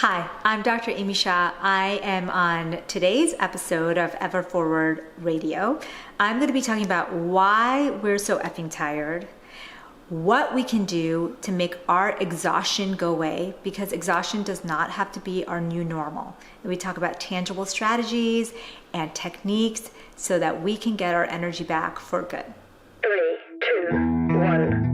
Hi, I'm Dr. Amy Shah. I am on today's episode of Ever Forward Radio. I'm going to be talking about why we're so effing tired, what we can do to make our exhaustion go away, because exhaustion does not have to be our new normal. And we talk about tangible strategies and techniques so that we can get our energy back for good. 3, 2, 1.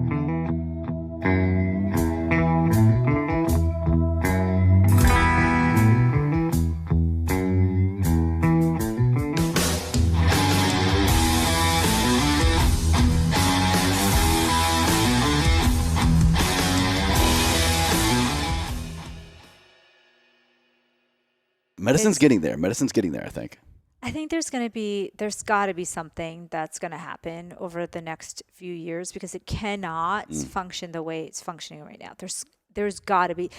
Medicine's getting there. I think. I think there's got to be something that's going to happen over the next few years, because it cannot function the way it's functioning right now. There's got to be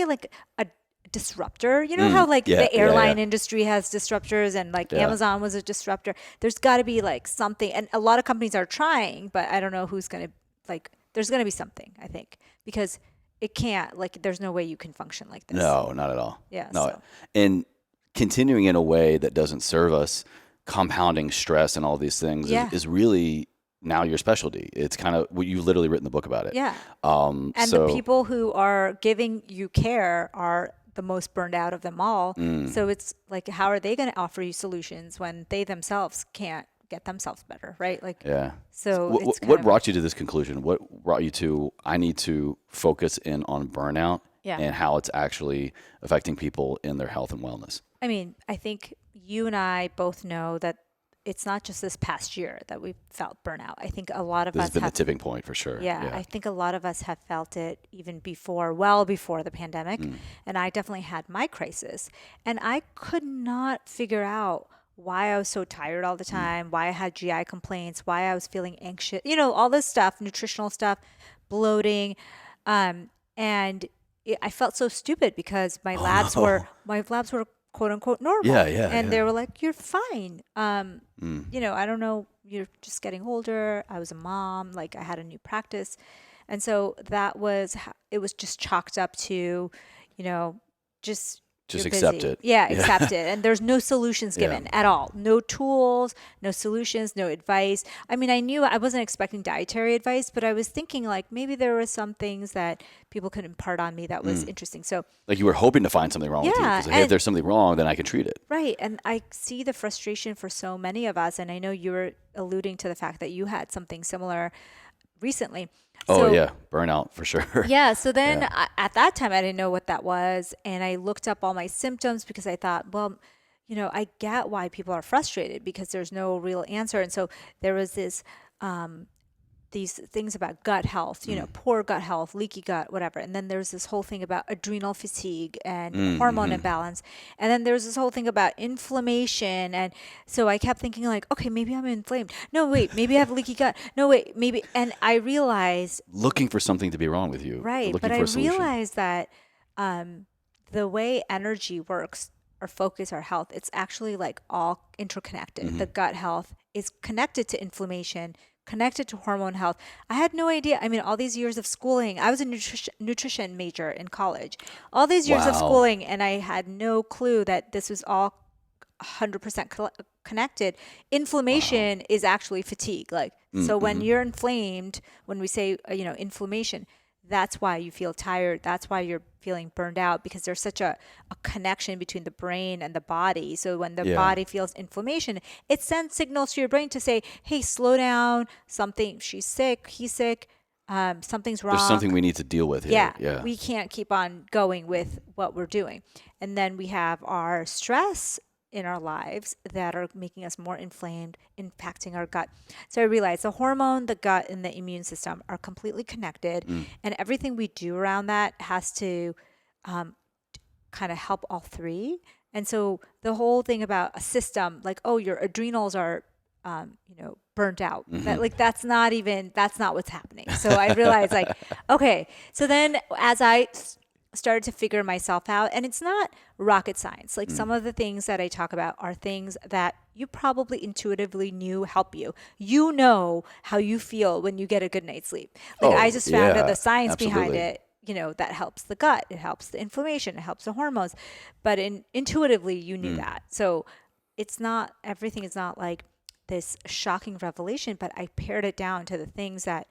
like a disruptor. You know how the airline industry has disruptors, and Amazon was a disruptor. There's got to be like something, and a lot of companies are trying, but I don't know who's going to there's going to be something, I think, because it can't, there's no way you can function like this. No, not at all. Yeah. No. So. And continuing in a way that doesn't serve us, compounding stress and all these things is really now your specialty. It's kind of what you've literally written the book about it. Yeah. And the people who are giving you care are the most burned out of them all. So it's like, how are they going to offer you solutions when they themselves can't get themselves better, right? So what brought you to this conclusion? What brought you to, I need to focus in on burnout and how it's actually affecting people in their health and wellness? I mean, I think you and I both know that it's not just this past year that we've felt burnout. I think a lot of us have been the tipping point for sure. Yeah, I think a lot of us have felt it even well before the pandemic. And I definitely had my crisis. And I could not figure out why I was so tired all the time, why I had GI complaints, why I was feeling anxious, all this stuff, nutritional stuff, bloating. And I felt so stupid because my labs were quote unquote normal. And they were like, you're fine. I don't know, you're just getting older. I was a mom, I had a new practice. And so it was just chalked up to, just accept it. Yeah, accept it. And there's no solutions given at all. No tools, no solutions, no advice. I mean, I knew I wasn't expecting dietary advice, but I was thinking maybe there were some things that people could impart on me that was interesting. So you were hoping to find something wrong with you. Because if there's something wrong, then I can treat it. Right. And I see the frustration for so many of us. And I know you were alluding to the fact that you had something similar recently. Burnout for sure. Yeah. So then at that time, I didn't know what that was. And I looked up all my symptoms because I thought, well, I get why people are frustrated because there's no real answer. And so there was these things about gut health, poor gut health, leaky gut, whatever. And then there's this whole thing about adrenal fatigue and hormone imbalance. And then there's this whole thing about inflammation. And so I kept thinking okay, maybe I'm inflamed. No, wait, maybe I have leaky gut. No, wait, maybe. And I realized. Looking for something to be wrong with you. Right. But I realized that the way energy works, our focus, our health, it's actually all interconnected. The gut health is connected to inflammation, connected to hormone health. I had no idea. I mean, all these years of schooling, I was a nutrition major in college. All these years of schooling, and I had no clue that this was all 100% connected. Inflammation is actually fatigue. So when you're inflamed, when we say, inflammation, that's why you feel tired. That's why you're feeling burned out, because there's such a connection between the brain and the body. So when the body feels inflammation, it sends signals to your brain to say, hey, slow down, she's sick, he's sick, something's wrong. There's something we need to deal with here. Yeah. We can't keep on going with what we're doing. And then we have our stress in our lives that are making us more inflamed, impacting our gut. So I realized the hormone, the gut, and the immune system are completely connected, and everything we do around that has to kind of help all three. And so the whole thing about a system, your adrenals are, burnt out. That's not what's happening. So I realized okay. So then as I started to figure myself out, and it's not rocket science. Some of the things that I talk about are things that you probably intuitively knew help you. How you feel when you get a good night's sleep. I just found out the science behind it that helps the gut, it helps the inflammation, it helps the hormones. But intuitively, you knew that. So everything is not like this shocking revelation, but I pared it down to the things that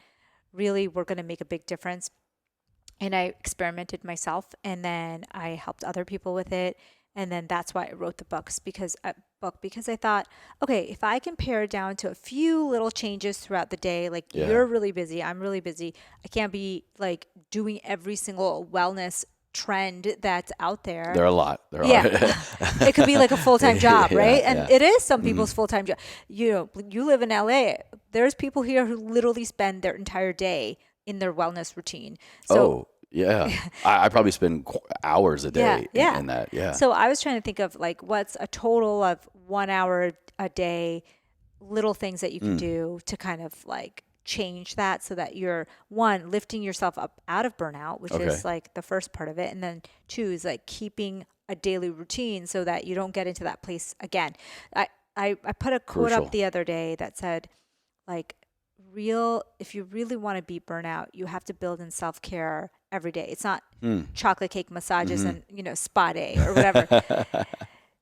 really were going to make a big difference. And I experimented myself, and then I helped other people with it. And then that's why I wrote the because I thought, okay, if I can pare it down to a few little changes throughout the day, like you're really busy, I'm really busy. I can't be like doing every single wellness trend that's out there. There are a lot. It could be like a full-time job, right? And it is some people's full-time job. You live in LA. There's people here who literally spend their entire day in their wellness routine. So, I probably spend hours a day in that. Yeah. So I was trying to think of like what's a total of 1 hour a day, little things that you can do to kind of like change that so that you're one, lifting yourself up out of burnout, which is like the first part of it. And then two is like keeping a daily routine so that you don't get into that place again. I put a quote up the other day that said like, if you really want to beat burnout, you have to build in self-care every day. It's not chocolate cake massages and, spa day or whatever.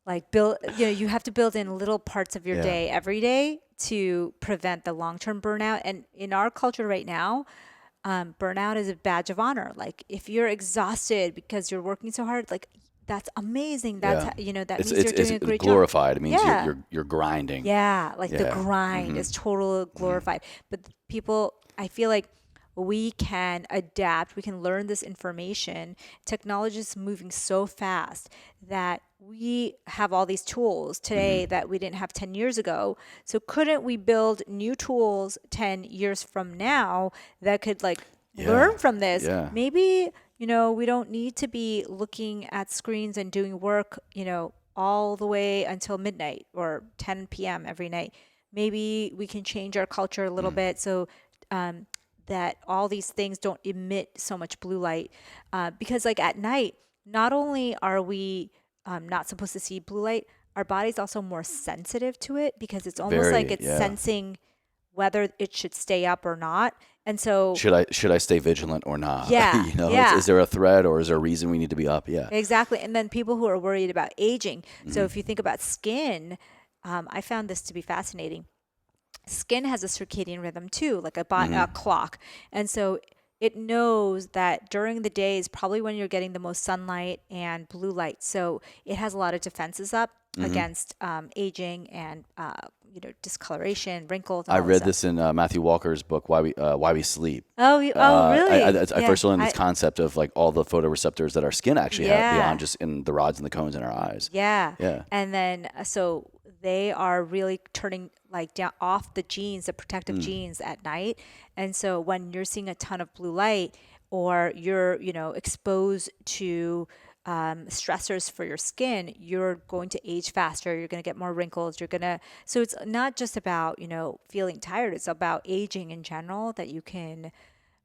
Like you have to build in little parts of your day every day to prevent the long-term burnout. And in our culture right now, burnout is a badge of honor. Like if you're exhausted because you're working so hard, like that's amazing. That's that means you're doing a great job. Glorified. It means you're grinding. Yeah, like the grind is totally glorified. But people, I feel like we can adapt. We can learn this information. Technology is moving so fast that we have all these tools today that we didn't have 10 years ago. So couldn't we build new tools 10 years from now that could like learn from this? Yeah. Maybe we don't need to be looking at screens and doing work, all the way until midnight or 10 p.m. every night. Maybe we can change our culture a little bit so that all these things don't emit so much blue light. Because like at night, not only are we not supposed to see blue light, our body's also more sensitive to it because it's almost like it's sensing whether it should stay up or not. And so should I stay vigilant or not? Yeah. Is there a threat or is there a reason we need to be up? Yeah, exactly. And then people who are worried about aging. So if you think about skin, I found this to be fascinating. Skin has a circadian rhythm too, like a clock. And so it knows that during the day is probably when you're getting the most sunlight and blue light. So it has a lot of defenses up against aging and discoloration, wrinkles. And I read this in Matthew Walker's book, Why We Sleep. Oh, really? I first learned this concept of like all the photoreceptors that our skin actually have beyond just in the rods and the cones in our eyes. Yeah. And then so they are really turning like down off the genes, the protective genes at night. And so when you're seeing a ton of blue light or you're, exposed to stressors for your skin, you're going to age faster. You're going to get more wrinkles. So it's not just about, feeling tired. It's about aging in general that you can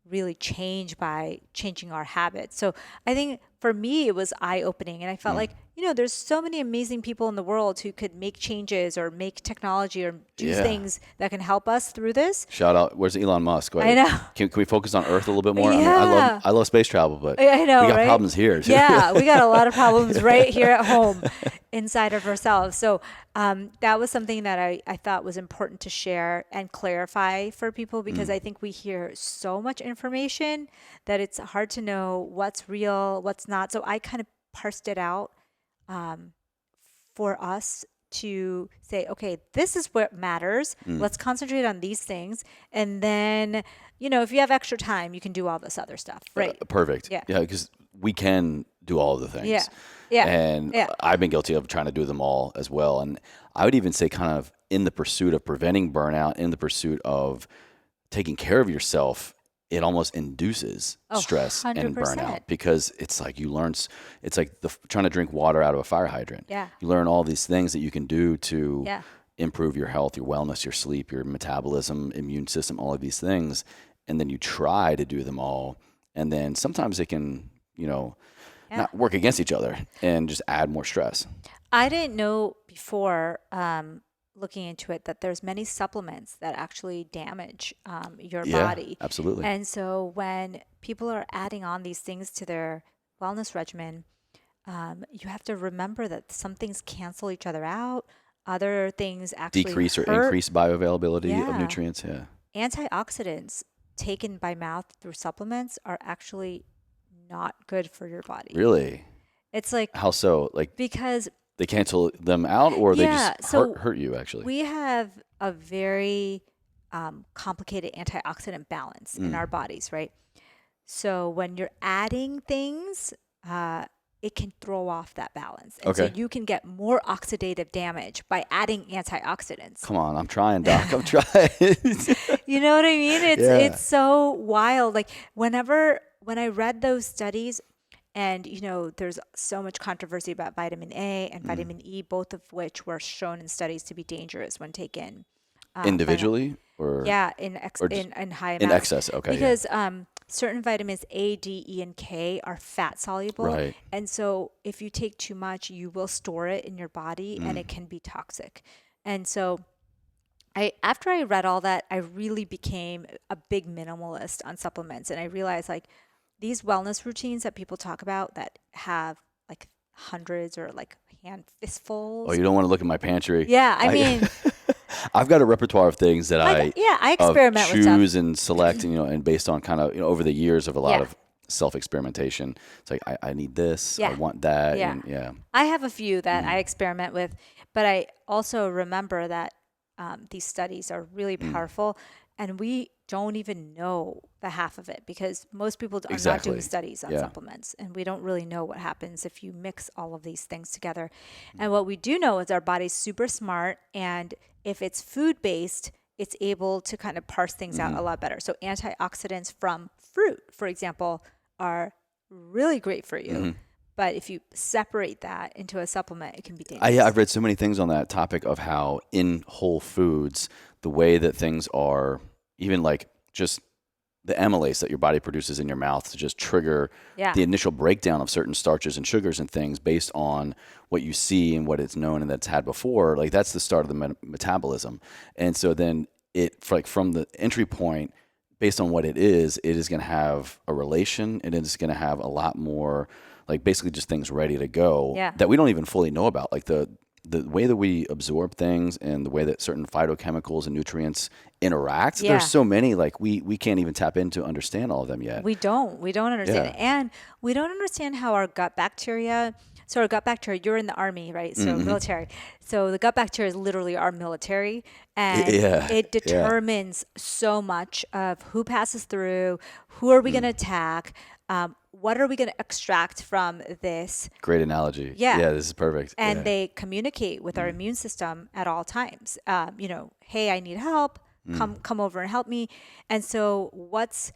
really change by changing our habits. So I think for me, it was eye-opening. And I felt like, there's so many amazing people in the world who could make changes or make technology or do things that can help us through this. Shout out. Where's Elon Musk? I know. Can we focus on Earth a little bit more? Yeah. I love space travel, but I know, we got right? problems here. Yeah, we got a lot of problems right here at home inside of ourselves. So that was something that I thought was important to share and clarify for people because I think we hear so much information that it's hard to know what's real, what's not. So I kind of parsed it out for us to say, okay, this is what matters. Let's concentrate on these things. And then, if you have extra time, you can do all this other stuff. Right. Perfect. Yeah. Yeah. Because we can do all of the things. Yeah. Yeah. And I've been guilty of trying to do them all as well. And I would even say kind of in the pursuit of preventing burnout, in the pursuit of taking care of yourself, it almost induces stress 100%. And burnout because it's like it's like trying to drink water out of a fire hydrant. Yeah. You learn all these things that you can do to improve your health, your wellness, your sleep, your metabolism, immune system, all of these things. And then you try to do them all. And then sometimes it can, not work against each other and just add more stress. I didn't know before, looking into it that there's many supplements that actually damage your Yeah, body. absolutely. And so when people are adding on these things to their wellness regimen, you have to remember that some things cancel each other out. Other things actually Decrease or hurt. increase bioavailability of Yeah. nutrients. Yeah. Antioxidants taken by mouth through supplements are actually not good for your body. Really? It's like, How so? Like because they cancel them out, or they yeah, just so hurt you actually? we have a very complicated antioxidant balance in our bodies, right? So when you're adding things, it can throw off that balance. And so Okay. you can get more oxidative damage by adding antioxidants. Come on, I'm trying, Doc. I'm trying. You know what I mean? Yeah. It's so wild. Like when I read those studies, and there's so much controversy about vitamin A and vitamin E, both of which were shown in studies to be dangerous when taken Individually, or in just high in amounts. excess. Okay. Because certain vitamins A, D, E, and K are fat soluble. Right. And so if you take too much, you will store it in your body and it can be toxic. And so after I read all that, I really became a big minimalist on supplements. And I realized like these wellness routines that people talk about that have like hundreds or like hand fistfuls. Oh, you don't want to look at my pantry. Yeah, I mean, I've got a repertoire of things that I experiment with choose stuff. and select, and based on kind of over the years of a lot Yeah. of self-experimentation. It's like I need this, Yeah. I want that, Yeah. and yeah. I have a few that I experiment with, but I also remember that these studies are really powerful, and we don't even know the half of it because most people are not Exactly. doing studies on Yeah. supplements, and we don't really know what happens if you mix all of these things together. And what we do know is our body's super smart, and if it's food-based, it's able to kind of parse things out a lot better. So antioxidants from fruit, for example, are really great for you. But if you separate that into a supplement, it can be dangerous. I've read so many things on that topic of how in whole foods, the way that things are, even like just the amylase that your body produces in your mouth to just trigger the initial breakdown of certain starches and sugars and things based on what you see and what it's known and that's had before. Like that's the start of the metabolism. And so then from the entry point, based on what it is going to have a relation, and it's going to have a lot more, like basically just things ready to go that we don't even fully know about. Like the way that we absorb things and the way that certain phytochemicals and nutrients interact. There's so many, like we can't even tap into understand all of them yet. We don't understand it. And we don't understand how our gut bacteria, so our gut bacteria, you're in the army, right? So military. So the gut bacteria is literally our military, and it determines so much of who passes through, who are we going to attack, what are we going to extract from this? Great analogy. Yeah. Yeah, this is perfect. And they communicate with our immune system at all times. Hey, I need help. Come over and help me. And so what's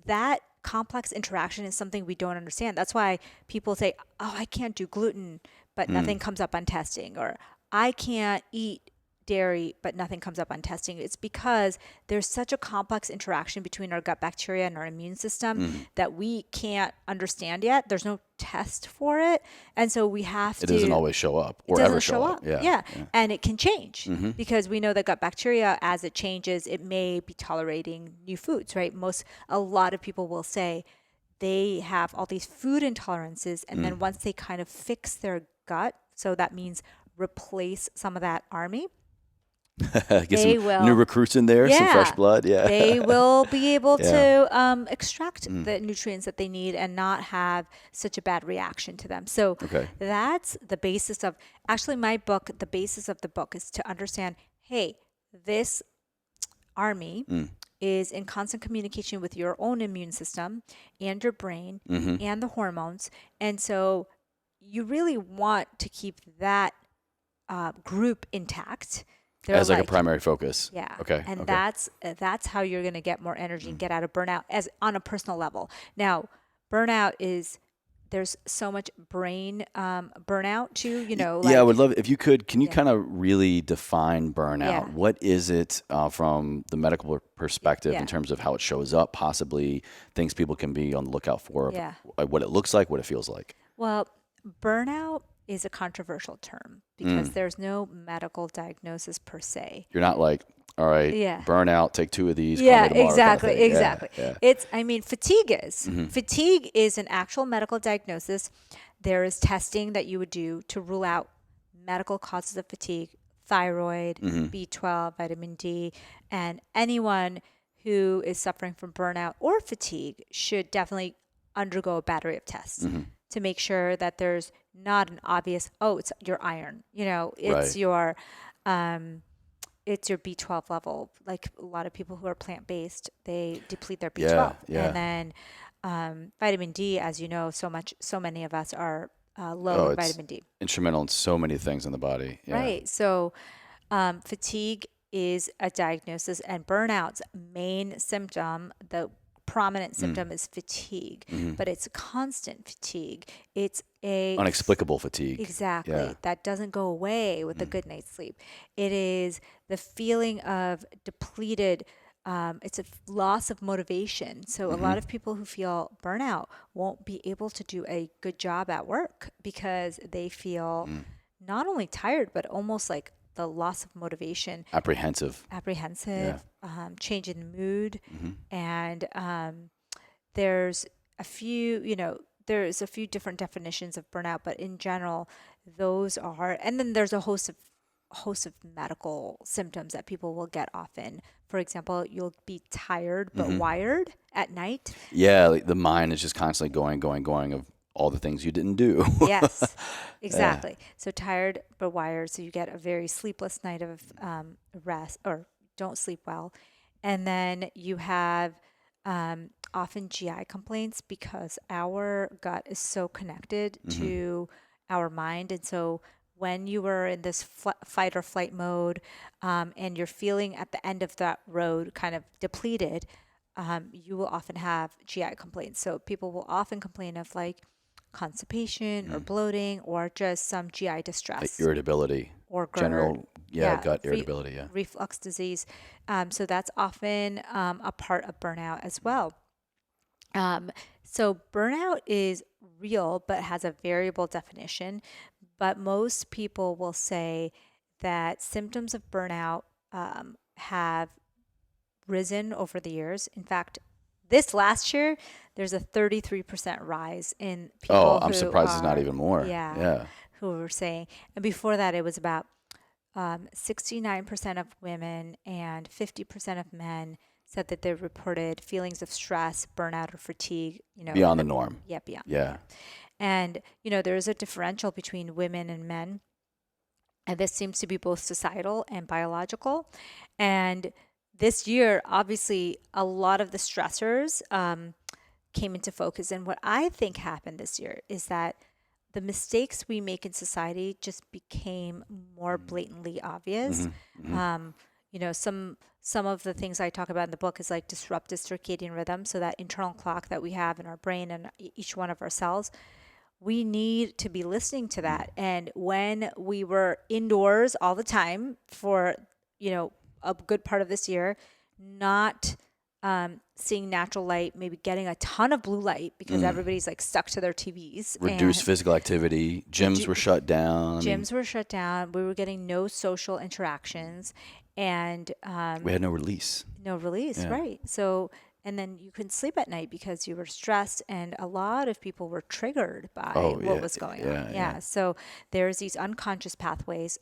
that complex interaction is something we don't understand. That's why people say, oh, I can't do gluten, but nothing comes up on testing, or I can't eat dairy, but nothing comes up on testing. It's because there's such a complex interaction between our gut bacteria and our immune system that we can't understand yet. There's no test for it. And so we have to. It doesn't always show up or ever show up. Yeah. And it can change because we know that gut bacteria, as it changes, it may be tolerating new foods, right? A lot of people will say they have all these food intolerances, and then once they kind of fix their gut, so that means replace some of that army, Get some new recruits in there, some fresh blood. Yeah. They will be able to extract the nutrients that they need and not have such a bad reaction to them. So that's the basis of, actually my book, the basis of the book is to understand, hey, this army is in constant communication with your own immune system and your brain and the hormones. And so you really want to keep that group intact. As like a primary focus. Yeah. Okay. And that's how you're going to get more energy and get out of burnout as on a personal level. Now, burnout is, there's so much brain burnout too, I would love, if you could, can you kind of really define burnout? Yeah. What is it from the medical perspective in terms of how it shows up, possibly things people can be on the lookout for, what it looks like, what it feels like? Well, burnout is a controversial term because there's no medical diagnosis per se. You're not like, all right, Yeah. burnout, take 2 of these, call Yeah, me tomorrow kind of exactly, thing. exactly. Yeah. Fatigue is. Fatigue is an actual medical diagnosis. There is testing that you would do to rule out medical causes of fatigue, thyroid, B12, vitamin D, and anyone who is suffering from burnout or fatigue should definitely undergo a battery of tests to make sure that there's not an obvious, oh, it's your iron, it's Right. it's your B12 level. Like a lot of people who are plant-based, they deplete their Yeah, B12. yeah. And then vitamin D, as you know, so many of us are low Oh, in it's vitamin D. instrumental in so many things in the body. Yeah. Right. So fatigue is a diagnosis, and burnout's main symptom, the prominent symptom is fatigue, but it's constant fatigue. It's a Unexplicable fatigue. Exactly. Yeah. That doesn't go away with a good night's sleep. It is the feeling of depleted. It's a loss of motivation. So a lot of people who feel burnout won't be able to do a good job at work because they feel not only tired, but almost like the loss of motivation, Apprehensive. change in mood. And there's a few, there's a few different definitions of burnout, but in general, those are, and then there's a host of medical symptoms that people will get often. For example, you'll be tired but wired at night. Yeah, like the mind is just constantly going of all the things you didn't do. Yes, exactly. So tired but wired. So you get a very sleepless night of rest or don't sleep well. And then you have often GI complaints because our gut is so connected to our mind. And so when you are in this fight or flight mode and you're feeling at the end of that road kind of depleted, you will often have GI complaints. So people will often complain of like constipation or bloating or just some GI distress. Like irritability. Or GERD. General, gut irritability, reflux disease. So that's often a part of burnout as well. So burnout is real, but has a variable definition. But most people will say that symptoms of burnout have risen over the years. In fact, this last year, there's a 33% rise in people. Oh, I'm surprised it's not even more. Yeah. Who were saying, and before that, it was about 69% of women and 50% of men said that they reported feelings of stress, burnout, or fatigue. Beyond the norm. Yeah, beyond. Yeah. And there is a differential between women and men, and this seems to be both societal and biological. And this year, obviously, a lot of the stressors came into focus. And what I think happened this year is that the mistakes we make in society just became more blatantly obvious. Some of the things I talk about in the book is like disruptive circadian rhythm. So that internal clock that we have in our brain and each one of our cells, we need to be listening to that. And when we were indoors all the time for, a good part of this year, not seeing natural light, maybe getting a ton of blue light because everybody's like stuck to their TVs. Reduced physical activity. Gyms were shut down. Were shut down. We were getting no social interactions, and we had no release. Right? So, and then you couldn't sleep at night because you were stressed, and a lot of people were triggered by what was going on. Yeah. So there's these unconscious pathways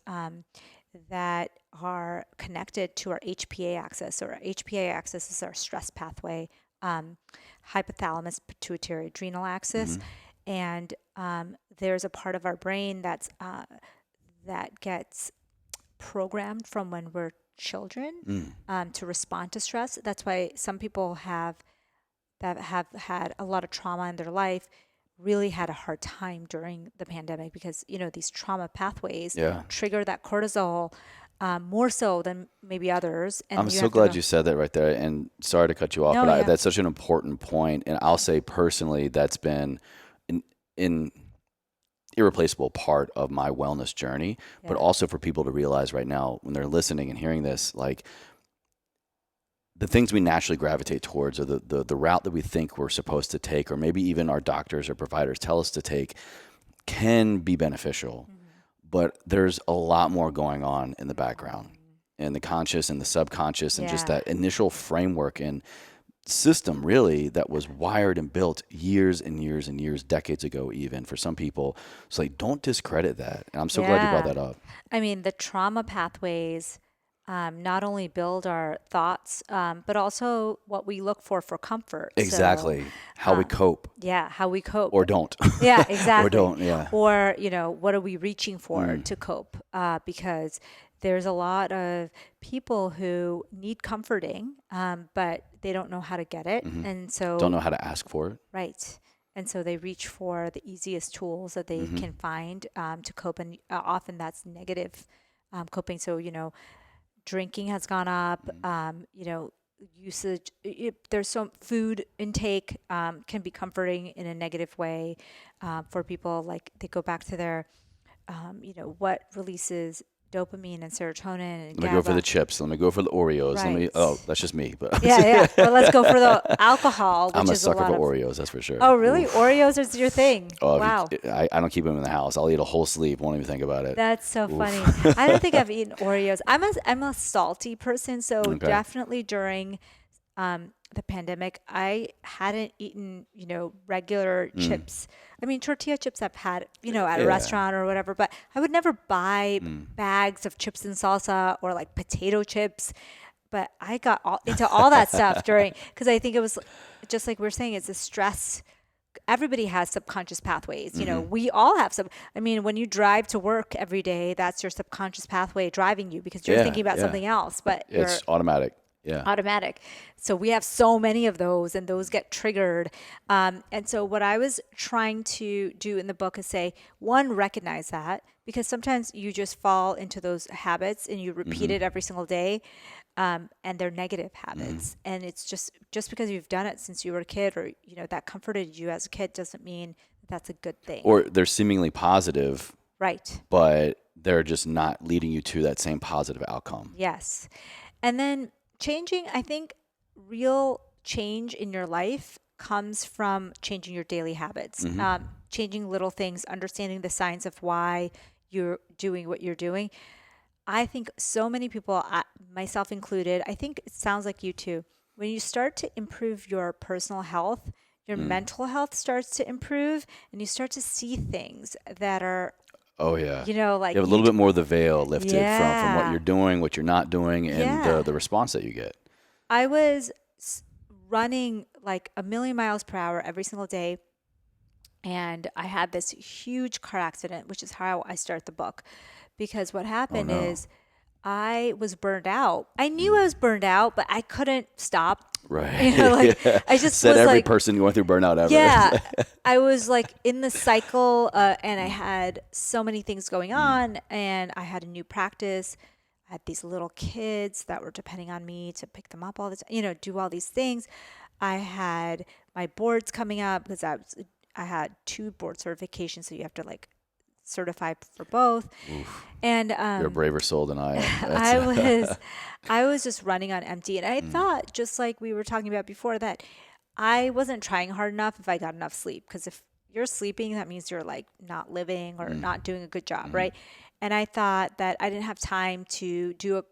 that are connected to our HPA axis. So our HPA axis is our stress pathway, hypothalamus, pituitary, adrenal axis. And there's a part of our brain that gets programmed from when we're children to respond to stress. That's why some people that have had a lot of trauma in their life really had a hard time during the pandemic because, these trauma pathways trigger that cortisol more so than maybe others. And I'm so glad you said that right there. And sorry to cut you off, but that's such an important point. And I'll say personally, that's been an irreplaceable part of my wellness journey, but also for people to realize right now when they're listening and hearing this, like the things we naturally gravitate towards or the route that we think we're supposed to take, or maybe even our doctors or providers tell us to take, can be beneficial, but there's a lot more going on in the background, and the conscious and the subconscious, and just that initial framework and system really that was wired and built years and years and years, decades ago, even for some people. So like, don't discredit that. And I'm so glad you brought that up. I mean, the trauma pathways not only build our thoughts, but also what we look for comfort. Exactly. So, how we cope. Yeah, how we cope. Or don't. Yeah, exactly. Or don't, yeah. Or, what are we reaching for to cope? Because there's a lot of people who need comforting, but they don't know how to get it. And so Don't know how to ask for it. right. And so they reach for the easiest tools that they can find to cope. And often that's negative coping. So, drinking has gone up, usage, there's some food intake can be comforting in a negative way for people. Like they go back to their, what releases dopamine and serotonin and Let me go for the chips. Let me go for the Oreos. Right. That's just me. But Yeah. Well, let's go for the alcohol, which I'm a is sucker a lot for of... Oreos, that's for sure. Oh, really? Oreos is your thing? Oh, Wow. I don't keep them in the house. I'll eat a whole sleeve. Won't even think about it. That's so funny. I don't think I've eaten Oreos. I'm a salty person, so definitely during the pandemic, I hadn't eaten, regular chips. I mean, tortilla chips I've had, at a restaurant or whatever, but I would never buy bags of chips and salsa or like potato chips. But I got into all that stuff because I think it was just like we were saying, it's a stress. Everybody has subconscious pathways. We all have some. I mean, when you drive to work every day, that's your subconscious pathway driving you because you're thinking about something else. But it's automatic. Yeah. Automatic. So we have so many of those, and those get triggered. And so what I was trying to do in the book is say, one, recognize that, because sometimes you just fall into those habits and you repeat it every single day. And they're negative habits. And it's just because you've done it since you were a kid, or, that comforted you as a kid, doesn't mean that's a good thing. Or they're seemingly positive. Right. But they're just not leading you to that same positive outcome. Yes. And then changing, I think real change in your life comes from changing your daily habits, changing little things, understanding the signs of why you're doing what you're doing. I think so many people, myself included, I think it sounds like you too, when you start to improve your personal health, your mental health starts to improve, and you start to see things that are... Oh, yeah. Like you have a little bit more of the veil lifted from what you're doing, what you're not doing, and the response that you get. I was running like 1,000,000 miles per hour every single day. And I had this huge car accident, which is how I start the book. Because what happened is I was burned out. I knew I was burned out, but I couldn't stop. Right. I just said was every person going through burnout ever. Yeah. I was like in the cycle, and I had so many things going on, and I had a new practice. I had these little kids that were depending on me to pick them up all the time, do all these things. I had my boards coming up because I had 2 board certifications, so you have to like certify for both. Oof. And you're a braver soul than I am. I was just running on empty, and I thought, just like we were talking about before, that I wasn't trying hard enough if I got enough sleep, because if you're sleeping, that means you're like not living or not doing a good job, right? And I thought that I didn't have time to do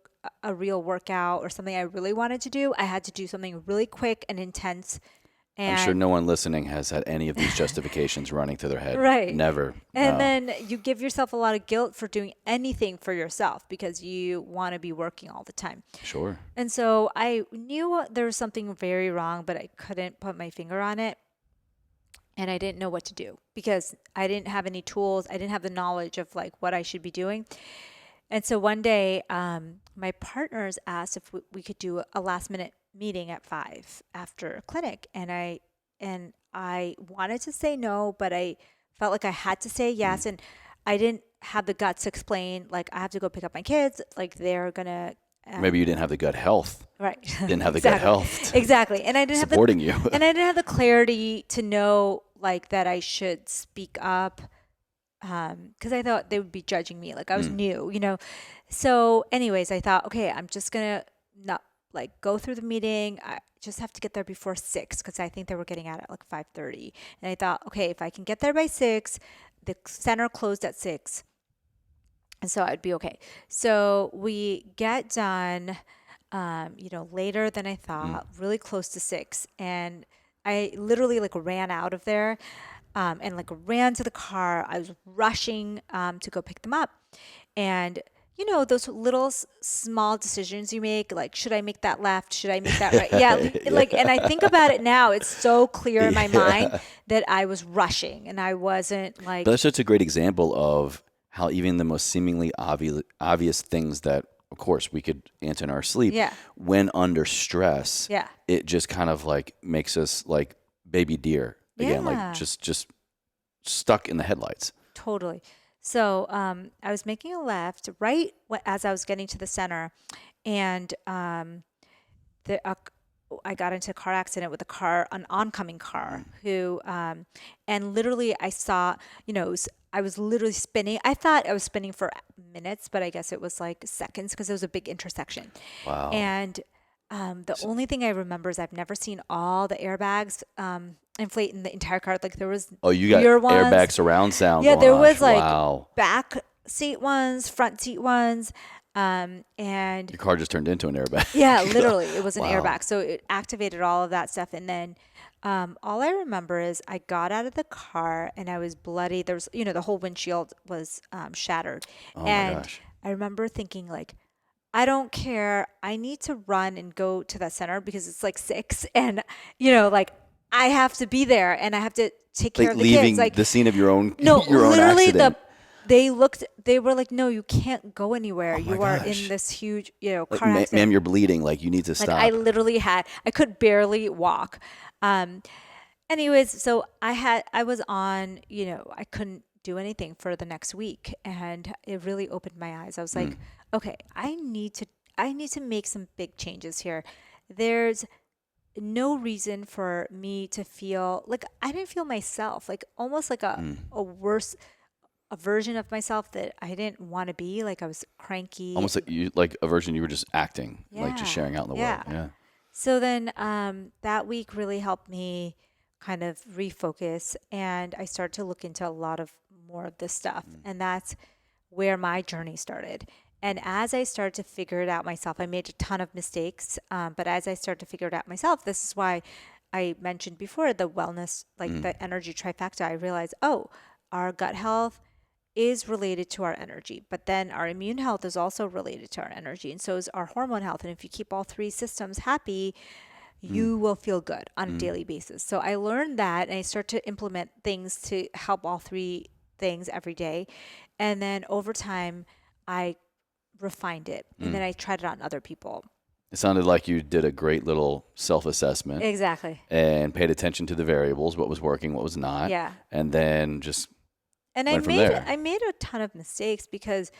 a real workout or something I really wanted to do. I had to do something really quick and intense. And I'm sure no one listening has had any of these justifications running through their head. Right. Never. And then you give yourself a lot of guilt for doing anything for yourself because you want to be working all the time. Sure. And so I knew there was something very wrong, but I couldn't put my finger on it. And I didn't know what to do because I didn't have any tools. I didn't have the knowledge of like what I should be doing. And so one day, my partners asked if we could do a last minute meeting at 5 after clinic. And I wanted to say no, but I felt like I had to say yes. And I didn't have the guts to explain, like, I have to go pick up my kids. Like, they're going to... Maybe you didn't have the gut health. Right. Didn't have the gut health. Exactly. And I didn't supporting you. And I didn't have the clarity to know, like, that I should speak up. Because I thought they would be judging me. Like, I was new, So anyways, I thought, okay, I'm just going to not like go through the meeting. I just have to get there before 6 because I think they were getting out at like 5:30. And I thought, okay, if I can get there by 6, the center closed at 6. And so I'd be okay. So we get done, later than I thought, really close to 6. And I literally like ran out of there, and like ran to the car. I was rushing to go pick them up. And those little small decisions you make, like, should I make that left? Should I make that right? Yeah. Like, and I think about it now, it's so clear in my mind that I was rushing and I wasn't like. But that's such a great example of how even the most seemingly obvious things that, of course, we could answer in our sleep, when under stress, it just kind of like makes us like baby deer again, like just stuck in the headlights. Totally. So I was making a left right as I was getting to the center, and I got into a car accident with an oncoming car who, and literally I saw, I was literally spinning. I thought I was spinning for minutes, but I guess it was like seconds because it was a big intersection. Wow. And the only thing I remember is I've never seen all the airbags inflate in the entire car. Like there was you got airbags, surround sound. Yeah, there was like wow. back seat ones, front seat ones. And your car just turned into an airbag. Yeah, literally, it was an Wow. airbag. So it activated all of that stuff. And then all I remember is I got out of the car and I was bloody. There was, the whole windshield was shattered. Oh and my gosh. I remember thinking like, I don't care. I need to run and go to that center because it's like 6, and like I have to be there and I have to take care of the leaving kids. Like the scene of your own no, your own literally accident. they were like, no, you can't go anywhere. Oh my You are gosh. in this huge, Like, car accident. ma'am, you're bleeding. Like you need to Like stop. I literally I could barely walk. Anyways, so I was on, I couldn't do anything for the next week, and it really opened my eyes. I was like, okay, I need to make some big changes here. There's no reason for me to feel like I didn't feel myself, like almost like a version of myself that I didn't want to be. Like I was cranky. Almost like a version you were just acting, like just Yeah. sharing out in the world. Yeah. So then that week really helped me kind of refocus, and I started to look into a lot of more of this stuff. And that's where my journey started. And as I started to figure it out myself, I made a ton of mistakes. But as I started to figure it out myself, this is why I mentioned before the wellness, like the energy trifecta. I realized, our gut health is related to our energy, but then our immune health is also related to our energy, and so is our hormone health. And if you keep all 3 systems happy, you will feel good on a daily basis. So I learned that, and I start to implement things to help all 3 things every day. And then over time, I refined it, and then I tried it on other people. It sounded like you did a great little self-assessment. Exactly. And paid attention to the variables, what was working, what was not. Yeah. And then just And went from there. I made a ton of mistakes because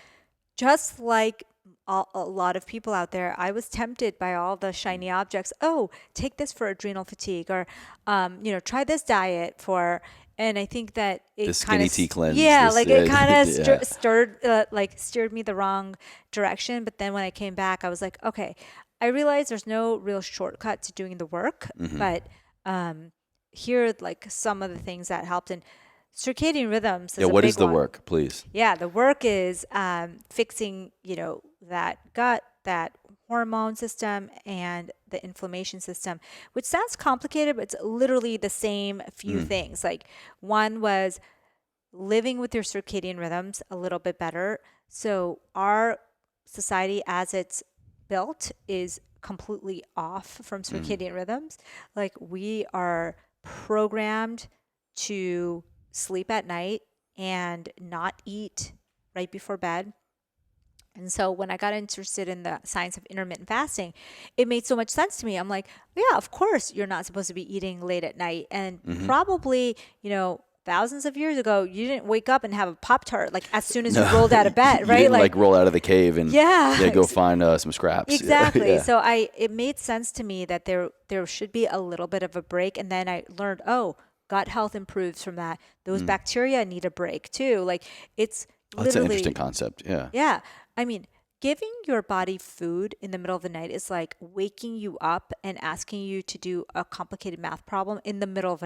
just like a lot of people out there, I was tempted by all the shiny objects. Oh, take this for adrenal fatigue, or try this diet for. And I think that it The skinny tea cleanse. Yeah, this- like it kind of yeah. steered me the wrong direction. But then when I came back, I was like, okay, I realized there's no real shortcut to doing the work, but here are like some of the things that helped. And circadian rhythms is a what big is the one. work, please? Yeah, the work is fixing, that gut, that hormone system, and the inflammation system, which sounds complicated, but it's literally the same few things. Like one was living with your circadian rhythms a little bit better. So our society as it's built is completely off from circadian rhythms. Like we are programmed to sleep at night and not eat right before bed. And so when I got interested in the science of intermittent fasting, it made so much sense to me. I'm like, yeah, of course you're not supposed to be eating late at night. And probably, thousands of years ago, you didn't wake up and have a Pop-Tart like as soon as you rolled out of bed, You right? didn't like roll out of the cave and go find some scraps. Exactly. Yeah. So it made sense to me that there should be a little bit of a break. And then I learned, gut health improves from that. Those bacteria need a break too. Like it's That's an literally interesting concept. Yeah. Yeah. I mean, giving your body food in the middle of the night is like waking you up and asking you to do a complicated math problem in the middle of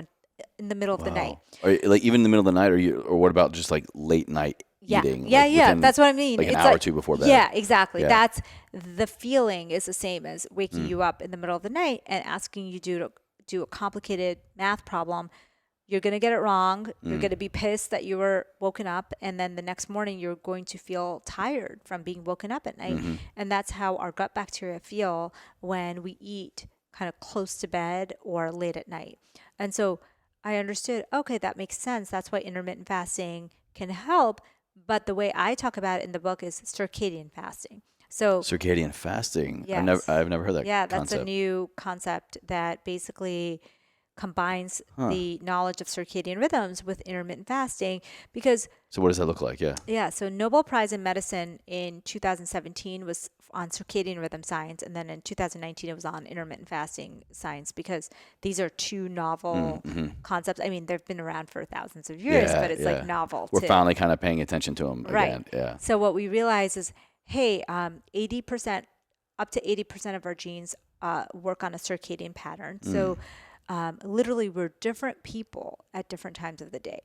in the middle of the night. Or like even in the middle of the night, or what about just like late night eating? Yeah, like yeah. within, That's what I mean. Like an It's hour or two before bed. Yeah, exactly. Yeah. That's the feeling is the same as waking you up in the middle of the night and asking you to do a complicated math problem. You're going to get it wrong. You're going to be pissed that you were woken up. And then the next morning, you're going to feel tired from being woken up at night. And that's how our gut bacteria feel when we eat kind of close to bed or late at night. And so I understood, okay, that makes sense. That's why intermittent fasting can help. But the way I talk about it in the book is circadian fasting. So Circadian fasting. Yes. I've never heard that that's concept. a new concept that basically combines the knowledge of circadian rhythms with intermittent fasting because So what does that look like? Yeah. so Nobel Prize in Medicine in 2017 was on circadian rhythm science, and then in 2019 it was on intermittent fasting science because these are two novel concepts. I mean, they've been around for thousands of years, but it's like novel. We're finally kind of paying attention to them Right. again. Yeah. So what we realize is, hey, 80%, up to 80% of our genes work on a circadian pattern. So literally we're different people at different times of the day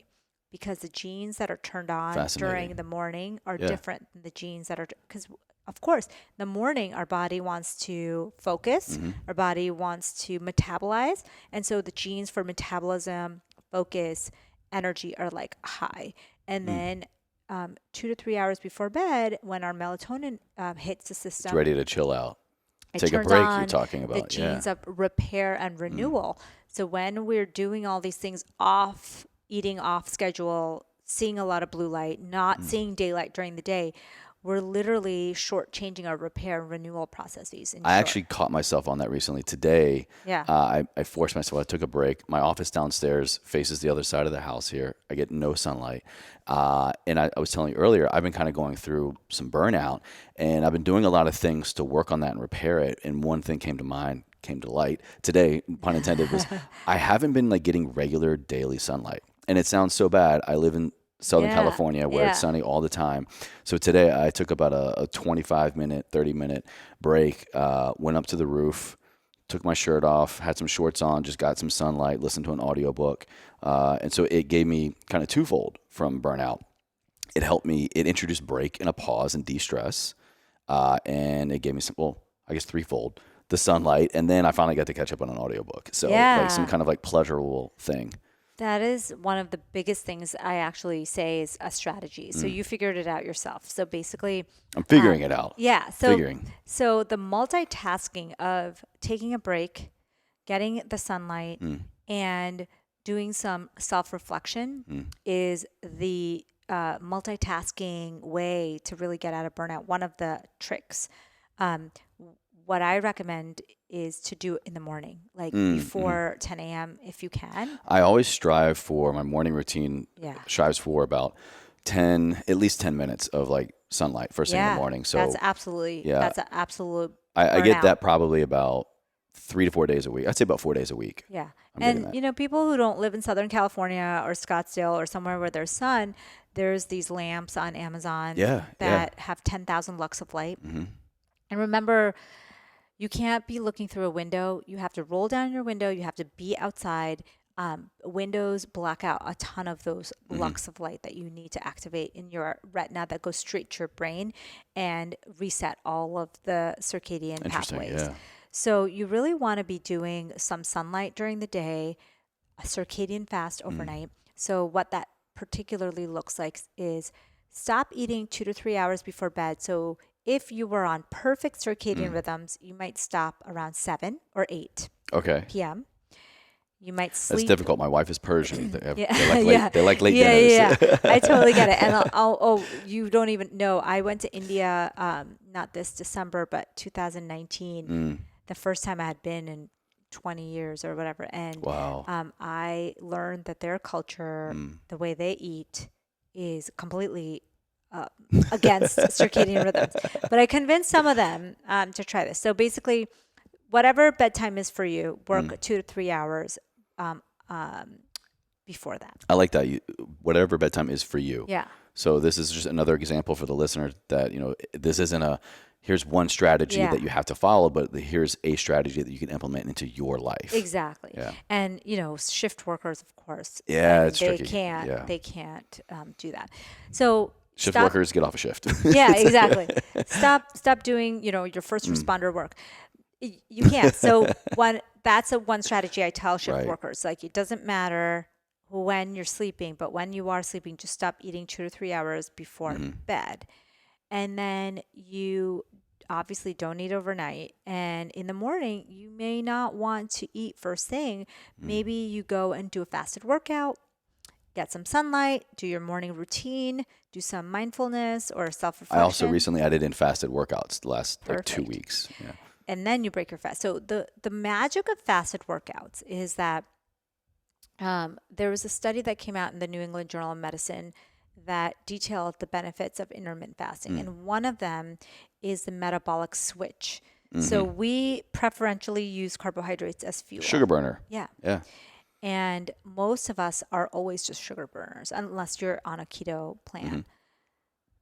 because the genes that are turned on during the morning are different than the genes that are, because of course, in the morning, our body wants to focus, our body wants to metabolize. And so the genes for metabolism, focus, energy are like high. And then 2 to 3 hours before bed, when our melatonin hits the system, It's ready to chill out. it Take a turns break, on you're talking about. the genes of repair and renewal. So when we're doing all these things off, eating off schedule, seeing a lot of blue light, not seeing daylight during the day, we're literally shortchanging our repair and renewal processes. I actually caught myself on that recently. Today, I forced myself. I took a break. My office downstairs faces the other side of the house here. I get no sunlight. And I was telling you earlier, I've been kind of going through some burnout, and I've been doing a lot of things to work on that and repair it. And one thing came to light today, pun intended, was I haven't been like getting regular daily sunlight. And it sounds so bad. I live in Southern California where it's sunny all the time. So today I took about a 25-minute, 30-minute break, went up to the roof, took my shirt off, had some shorts on, just got some sunlight, listened to an audiobook. And so it gave me kind of twofold from burnout. It helped me, it introduced break and a pause and de-stress. And it gave me threefold, the sunlight. And then I finally got to catch up on an audiobook. So like some kind of like pleasurable thing. That is one of the biggest things I actually say is a strategy. So you figured it out yourself. So basically, I'm figuring it out. Yeah. So the multitasking of taking a break, getting the sunlight, and doing some self-reflection is the multitasking way to really get out of burnout. One of the tricks. What I recommend is to do it in the morning, like before 10 a.m. if you can. I always strive for my morning routine. Strives for about at least 10 minutes of like sunlight first thing in the morning. So that's an absolute. I get that probably about 3 to 4 days a week. I'd say about 4 days a week. Yeah. And people who don't live in Southern California or Scottsdale or somewhere where there's sun, there's these lamps on Amazon that have 10,000 lux of light. And remember, you can't be looking through a window. You have to roll down your window. You have to be outside. Windows block out a ton of those lux of light that you need to activate in your retina that goes straight to your brain and reset all of the circadian pathways. Yeah. So you really want to be doing some sunlight during the day, a circadian fast overnight. So what that particularly looks like is stop eating 2 to 3 hours before bed. So if you were on perfect circadian rhythms, you might stop around 7 or 8 p.m. You might sleep. That's difficult. My wife is Persian. They like late dinners. Yeah. I totally get it. And you don't even know. I went to India, not this December, but 2019, the first time I had been in 20 years or whatever. And I learned that their culture, the way they eat, is completely against circadian rhythms. But I convinced some of them to try this. So basically, whatever bedtime is for you, work 2 to 3 hours before that. I like that. Whatever bedtime is for you. Yeah. So this is just another example for the listener that, this isn't here's one strategy Yeah. that you have to follow, but here's a strategy that you can implement into your life. Exactly. Yeah. And shift workers, of course. Yeah, and it's they tricky. can't Yeah. they can't do that. So Shift stop. workers, get off a shift. Yeah, exactly. Stop doing your first responder work. You can't. So that's one strategy I tell shift Right. workers. Like, it doesn't matter when you're sleeping, but when you are sleeping, just stop eating 2 to 3 hours before bed. And then you obviously don't eat overnight. And in the morning, you may not want to eat first thing. Maybe you go and do a fasted workout, get some sunlight, do your morning routine, do some mindfulness or self-reflection. I also recently added in fasted workouts the last like 2 Perfect. weeks. Yeah. And then you break your fast. So the magic of fasted workouts is that there was a study that came out in the New England Journal of Medicine that detailed the benefits of intermittent fasting. And one of them is the metabolic switch. So we preferentially use carbohydrates as fuel. Sugar burner. Yeah. Yeah. And most of us are always just sugar burners, unless you're on a keto plan.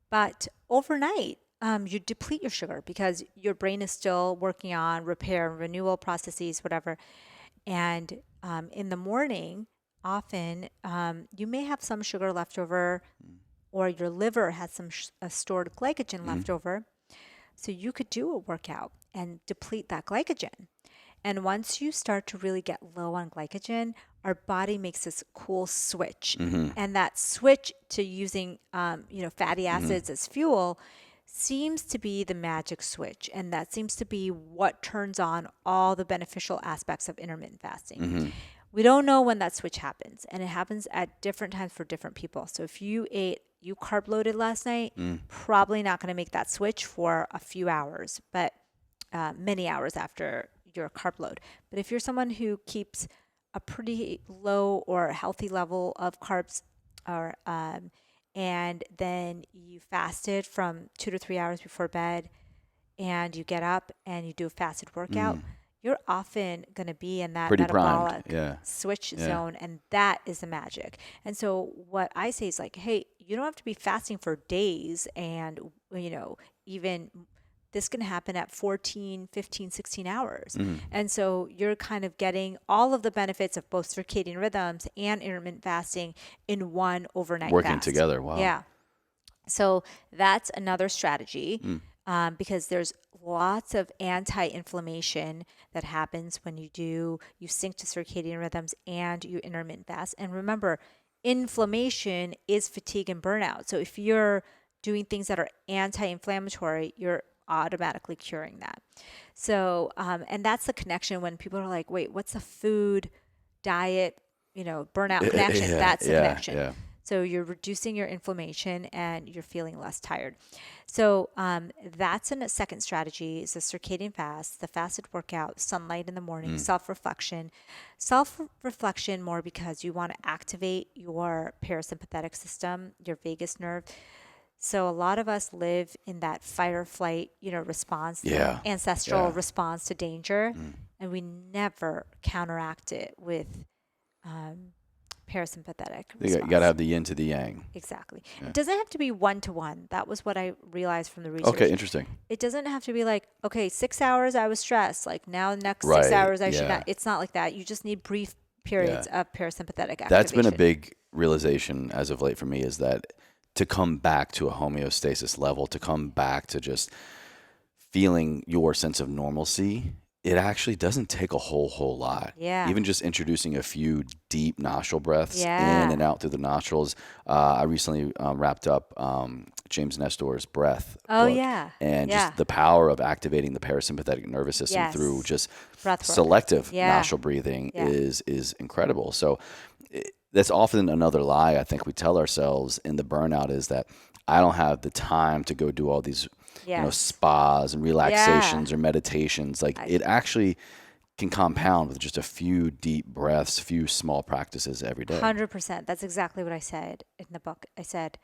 But overnight, you deplete your sugar because your brain is still working on repair and renewal processes, whatever. And in the morning, often you may have some sugar left over, or your liver has some stored glycogen left over. So you could do a workout and deplete that glycogen. And once you start to really get low on glycogen, our body makes this cool switch. And that switch to using, fatty acids as fuel seems to be the magic switch. And that seems to be what turns on all the beneficial aspects of intermittent fasting. We don't know when that switch happens, and it happens at different times for different people. So if you carb loaded last night, probably not going to make that switch for a few hours, but many hours after your carb load. But if you're someone who keeps a pretty low or healthy level of carbs, or and then you fasted from 2 to 3 hours before bed, and you get up and you do a fasted workout, you're often going to be in that Pretty metabolic primed. switch zone, and that is the magic. And so what I say is like, hey, you don't have to be fasting for days, and even this can happen at 14, 15, 16 hours. And so you're kind of getting all of the benefits of both circadian rhythms and intermittent fasting in one overnight Working fast. together. Wow. Yeah. So that's another strategy, because there's lots of anti-inflammation that happens when you sync to circadian rhythms and you intermittent fast. And remember, inflammation is fatigue and burnout. So if you're doing things that are anti-inflammatory, you're automatically curing that. So, and that's the connection when people are like, wait, what's a food, diet, burnout connection? That's the connection. Yeah. So you're reducing your inflammation and you're feeling less tired. So that's a second strategy is the circadian fast, the fasted workout, sunlight in the morning, self-reflection. Self-reflection more because you want to activate your parasympathetic system, your vagus nerve. So a lot of us live in that fight or flight, response, ancestral response to danger, and we never counteract it with parasympathetic response. You got to have the yin to the yang. Exactly. Yeah. It doesn't have to be one-to-one. That was what I realized from the research. Okay, interesting. It doesn't have to be like, okay, 6 hours I was stressed. Like now the next 6 hours I should not. It's not like that. You just need brief periods of parasympathetic activation. That's been a big realization as of late for me, is that to come back to a homeostasis level, to come back to just feeling your sense of normalcy, it actually doesn't take a whole lot. Yeah. Even just introducing a few deep nostril breaths in and out through the nostrils. I recently wrapped up James Nestor's Breath book, and just the power of activating the parasympathetic nervous system through just selective nostril breathing is incredible. So that's often another lie I think we tell ourselves in the burnout, is that I don't have the time to go do all these spas and relaxations or meditations. Like it actually can compound with just a few deep breaths, a few small practices every day. 100%. That's exactly what I said in the book. I said,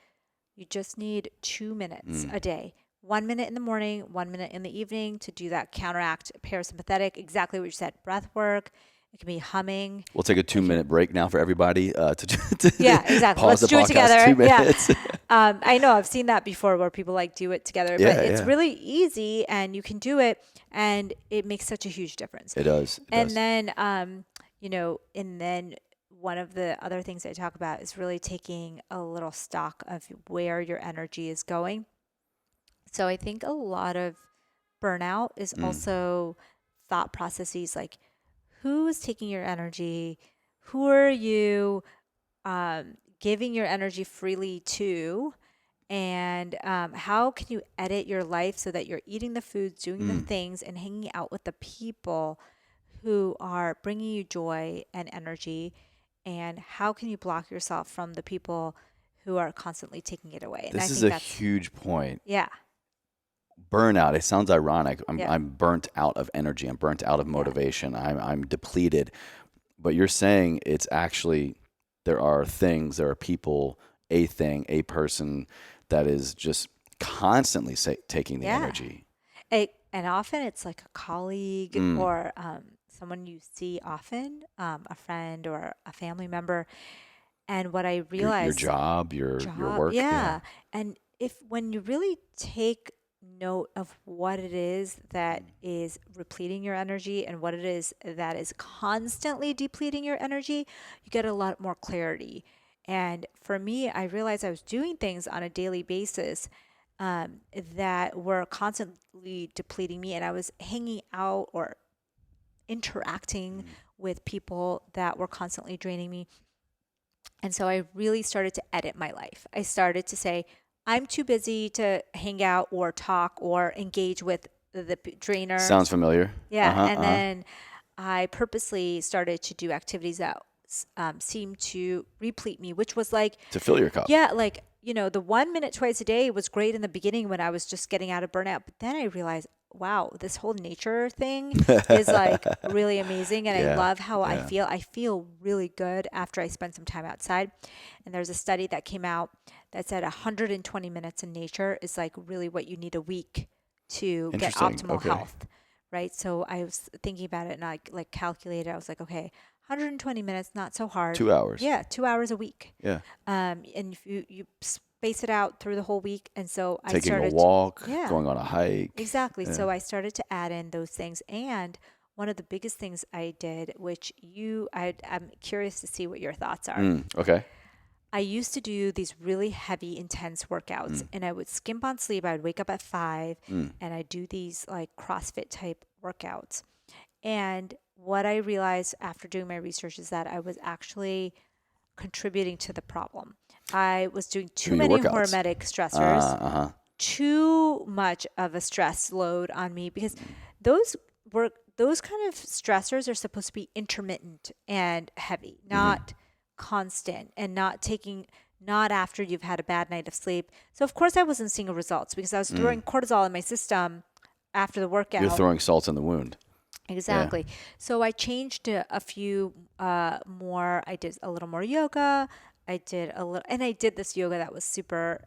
you just need 2 minutes a day. 1 minute in the morning, 1 minute in the evening to do that counteract parasympathetic, exactly what you said, breath work, It can be humming. We'll take a 2-minute break now for everybody to Yeah, exactly. pause Let's the do it podcast together. 2 minutes. Yeah. I know I've seen that before where people like do it together, Yeah, but it's yeah. really easy and you can do it and it makes such a huge difference. It does. It And does. then, and then one of the other things I talk about is really taking a little stock of where your energy is going. So I think a lot of burnout is also thought processes like who is taking your energy? Who are you giving your energy freely to? And how can you edit your life so that you're eating the foods, doing the things, and hanging out with the people who are bringing you joy and energy? And how can you block yourself from the people who are constantly taking it away? And This I is think a that's huge point. yeah. Burnout. It sounds ironic. Yeah. I'm burnt out of energy. I'm burnt out of motivation. I'm depleted. But you're saying it's actually there are things, there are people, a thing, a person that is just constantly taking the Yeah. energy. And often it's like a colleague or someone you see often, a friend or a family member. And what I Your realized, job, your work. yeah. And when you really take note of what it is that is repleting your energy and what it is that is constantly depleting your energy, you get a lot more clarity. And for me, I realized I was doing things on a daily basis that were constantly depleting me, and I was hanging out or interacting with people that were constantly draining me. And so I really started to edit my life. I started to say, I'm too busy to hang out or talk or engage with the drainer. Sounds familiar. Yeah. Then I purposely started to do activities that seemed to replete me, which was like, To fill your cup. yeah, like, the 1 minute twice a day was great in the beginning when I was just getting out of burnout. But then I realized, wow, this whole nature thing is like really amazing. And I love how I feel. I feel really good after I spend some time outside. And there's a study that came out that said 120 minutes in nature is like really what you need a week to get optimal health. Right. So I was thinking about it and I like calculated. I was like, okay, 120 minutes, not so hard. 2 hours. Yeah, 2 hours a week. Yeah. And if you space it out through the whole week, and so I Taking started a walk, going on a hike. Exactly. Yeah. So I started to add in those things, and one of the biggest things I did, which I'm curious to see what your thoughts are. Okay. I used to do these really heavy, intense workouts, and I would skimp on sleep. I would wake up at 5, and I'd do these like CrossFit type workouts. And what I realized after doing my research is that I was actually contributing to the problem. I was doing too many hormetic stressors, too much of a stress load on me, because those kind of stressors are supposed to be intermittent and heavy, not constant, and not after you've had a bad night of sleep. So of course I wasn't seeing results because I was throwing cortisol in my system after the workout. You're throwing salt in the wound. Exactly. Yeah. So I changed a few more. I did a little more yoga. I did this yoga that was super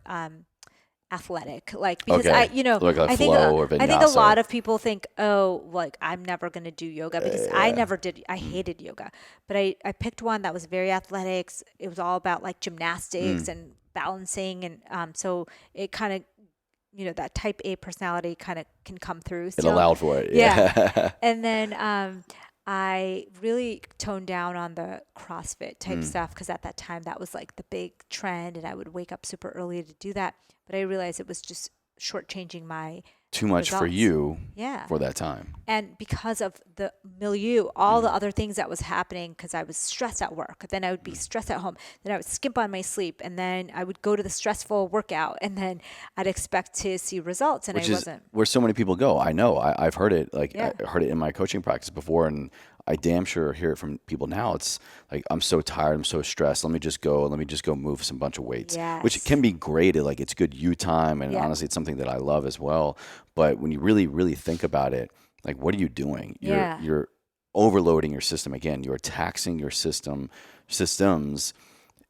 athletic, like, because like I think a lot of people think, oh, like I'm never going to do yoga because I never did. I hated yoga, but I picked one that was very athletic. It was all about like gymnastics and balancing, and so it kind of, that type A personality kind of can come through. It allowed for it. Yeah. And then I really toned down on the CrossFit type stuff because at that time that was like the big trend, and I would wake up super early to do that. But I realized it was just shortchanging my too much results. For you Yeah. For that time. And because of the milieu, all the other things that was happening, because I was stressed at work, then I would be stressed at home, then I would skimp on my sleep, and then I would go to the stressful workout, and then I'd expect to see results, and I wasn't. Where so many people go. I know. I've heard it. I heard it in my coaching practice before, and I damn sure hear it from people now. It's like, I'm so tired, I'm so stressed. Let me just go move some bunch of weights, which can be great. It's good you time, and honestly, it's something that I love as well. But when you really, really think about it, like, what are you doing? You're overloading your system again. You're taxing your systems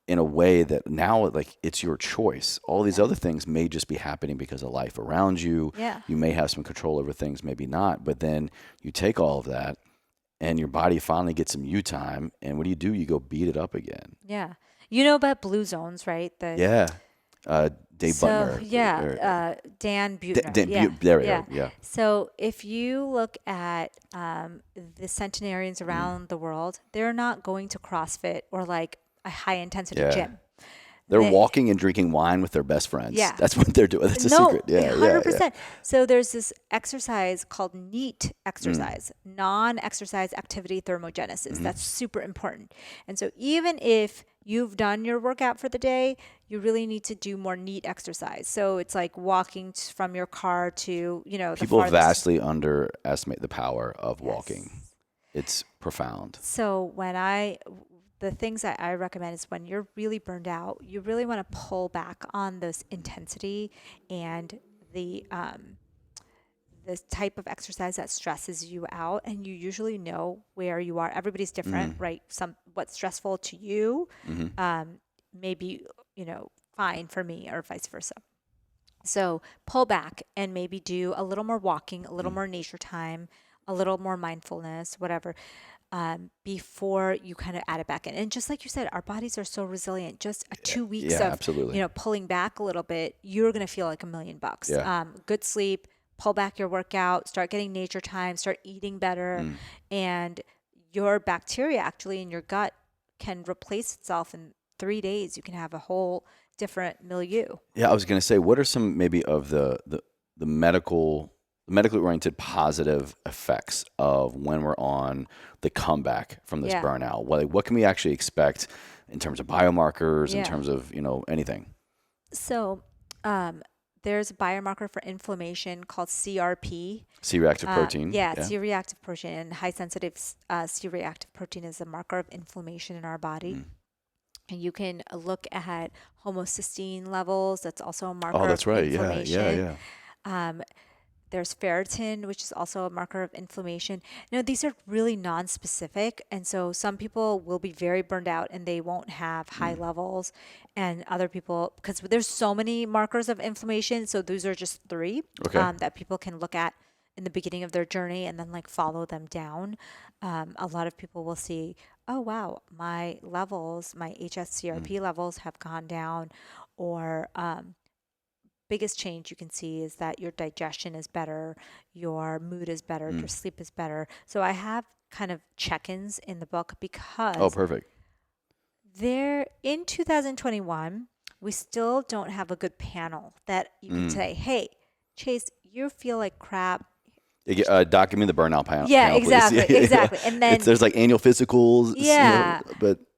in a way that now, like, it's your choice. All these other things may just be happening because of life around you. Yeah. You may have some control over things, maybe not. But then you take all of that, and your body finally gets some you time. And what do? You go beat it up again. Yeah. You know about blue zones, right? Yeah. Dave Butner. Dan Buettner. There we go. Yeah. So if you look at the centenarians around the world, they're not going to CrossFit or like a high intensity gym. They're walking and drinking wine with their best friends. Yeah. That's what they're doing. That's a secret. Yeah, 100%. Yeah. So there's this exercise called NEAT exercise, non-exercise activity thermogenesis. That's super important. And so even if you've done your workout for the day, you really need to do more NEAT exercise. So it's like walking from your car to, People vastly underestimate the power of walking. It's profound. So the things that I recommend is when you're really burned out, you really want to pull back on this intensity and the type of exercise that stresses you out. And you usually know where you are. Everybody's different, right? What's stressful to you, maybe, fine for me or vice versa. So pull back and maybe do a little more walking, a little more nature time, a little more mindfulness, whatever. Before you kind of add it back in. And just like you said, our bodies are so resilient. Just 2 weeks of, absolutely. Pulling back a little bit, you're going to feel like $1 million. Yeah. Good sleep, pull back your workout, start getting nature time, start eating better. And your bacteria actually in your gut can replace itself in 3 days. You can have a whole different milieu. Yeah, I was going to say, what are some maybe of the medically oriented positive effects of when we're on the comeback from this burnout? What can we actually expect in terms of biomarkers, in terms of, anything? So there's a biomarker for inflammation called CRP. C-reactive protein. C-reactive protein. And high sensitive C-reactive protein is a marker of inflammation in our body. And you can look at homocysteine levels. That's also a marker of inflammation. There's ferritin, which is also a marker of inflammation. These are really non-specific. And so some people will be very burned out and they won't have high levels. And other people, because there's so many markers of inflammation. So those are just 3 that people can look at in the beginning of their journey and then follow them down. A lot of people will see, oh, wow, my levels, my HSCRP levels have gone down, or biggest change you can see is that your digestion is better, your mood is better, your sleep is better. So I have kind of check-ins in the book because perfect. There in 2021, we still don't have a good panel that you can say, hey, Chase, you feel like crap. Doc, give me the burnout panel. Yeah, exactly. And then there's like annual physicals.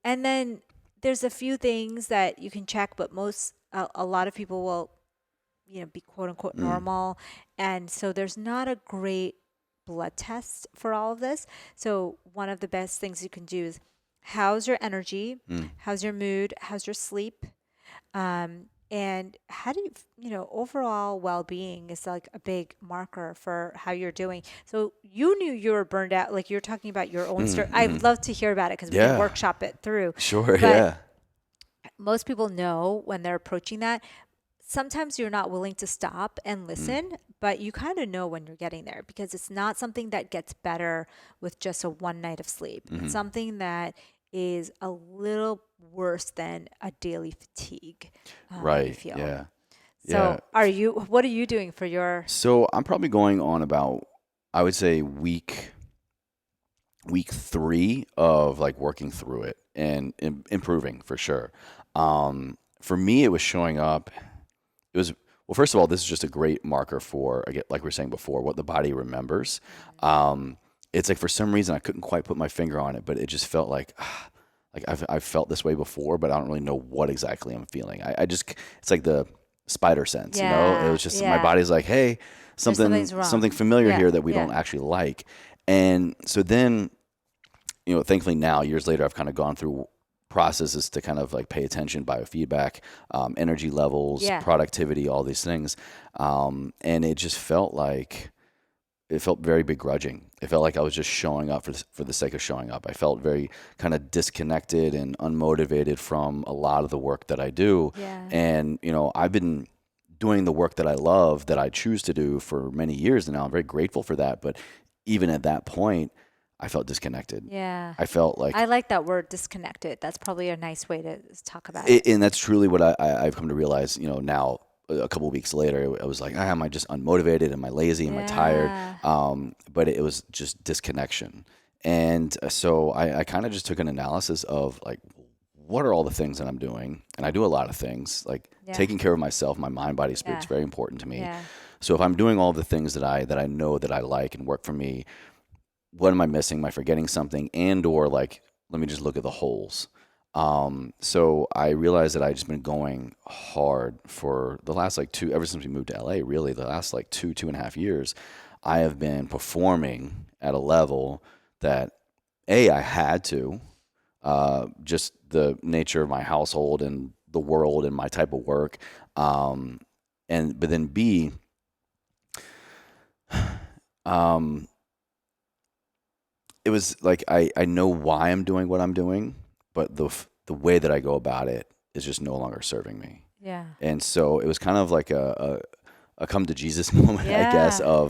And then there's a few things that you can check, but a lot of people will be quote unquote normal. And so there's not a great blood test for all of this. So one of the best things you can do is how's your energy? How's your mood? How's your sleep? And how do overall well-being is like a big marker for how you're doing. So you knew you were burned out, like you're talking about your own story. I'd love to hear about it because we can workshop it through. Sure, but most people know when they're approaching that. Sometimes you're not willing to stop and listen, but you kind of know when you're getting there because it's not something that gets better with just a one night of sleep. It's something that is a little worse than a daily fatigue. Right. You feel. Yeah. So what are you doing for your? So I'm probably going on about, I would say week 3 of like working through it and improving for sure. For me, it was showing up. Well, first of all, this is just a great marker for, like we were saying before, what the body remembers. It's like for some reason I couldn't quite put my finger on it, but it just felt like I've felt this way before, but I don't really know what exactly I'm feeling. It's like the spider sense, It was just my body's like, hey, something familiar here that we don't actually like. And so then, thankfully now, years later, I've kind of gone through processes to kind of like pay attention, biofeedback, energy levels, productivity, all these things. And it just felt very begrudging. It felt like I was just showing up for the sake of showing up. I felt very kind of disconnected and unmotivated from a lot of the work that I do. Yeah. And, I've been doing the work that I love, that I choose to do for many years now. I'm very grateful for that. But even at that point, I felt disconnected. Yeah. I felt like, I like that word, disconnected. That's probably a nice way to talk about it. and that's truly what I've come to realize, now a couple of weeks later. I was like, am I just unmotivated? Am I lazy? Am I tired? Yeah. But it was just disconnection. And so I kind of just took an analysis of like, what are all the things that I'm doing? And I do a lot of things, like Yeah. taking care of myself, my mind, body, spirit is Yeah. very important to me. Yeah. So if I'm doing all the things that I know that I like and work for me, what am I missing? Am I forgetting something? And or like, let me just look at the holes. So I realized that I just been going hard for the last like ever since we moved to LA, really the last like 2.5 years, I have been performing at a level that I had to, just the nature of my household and the world and my type of work. But then B, it was like, I know why I'm doing what I'm doing, but the way that I go about it is just no longer serving me. Yeah. And so it was kind of like a come to Jesus moment, I guess, Yeah.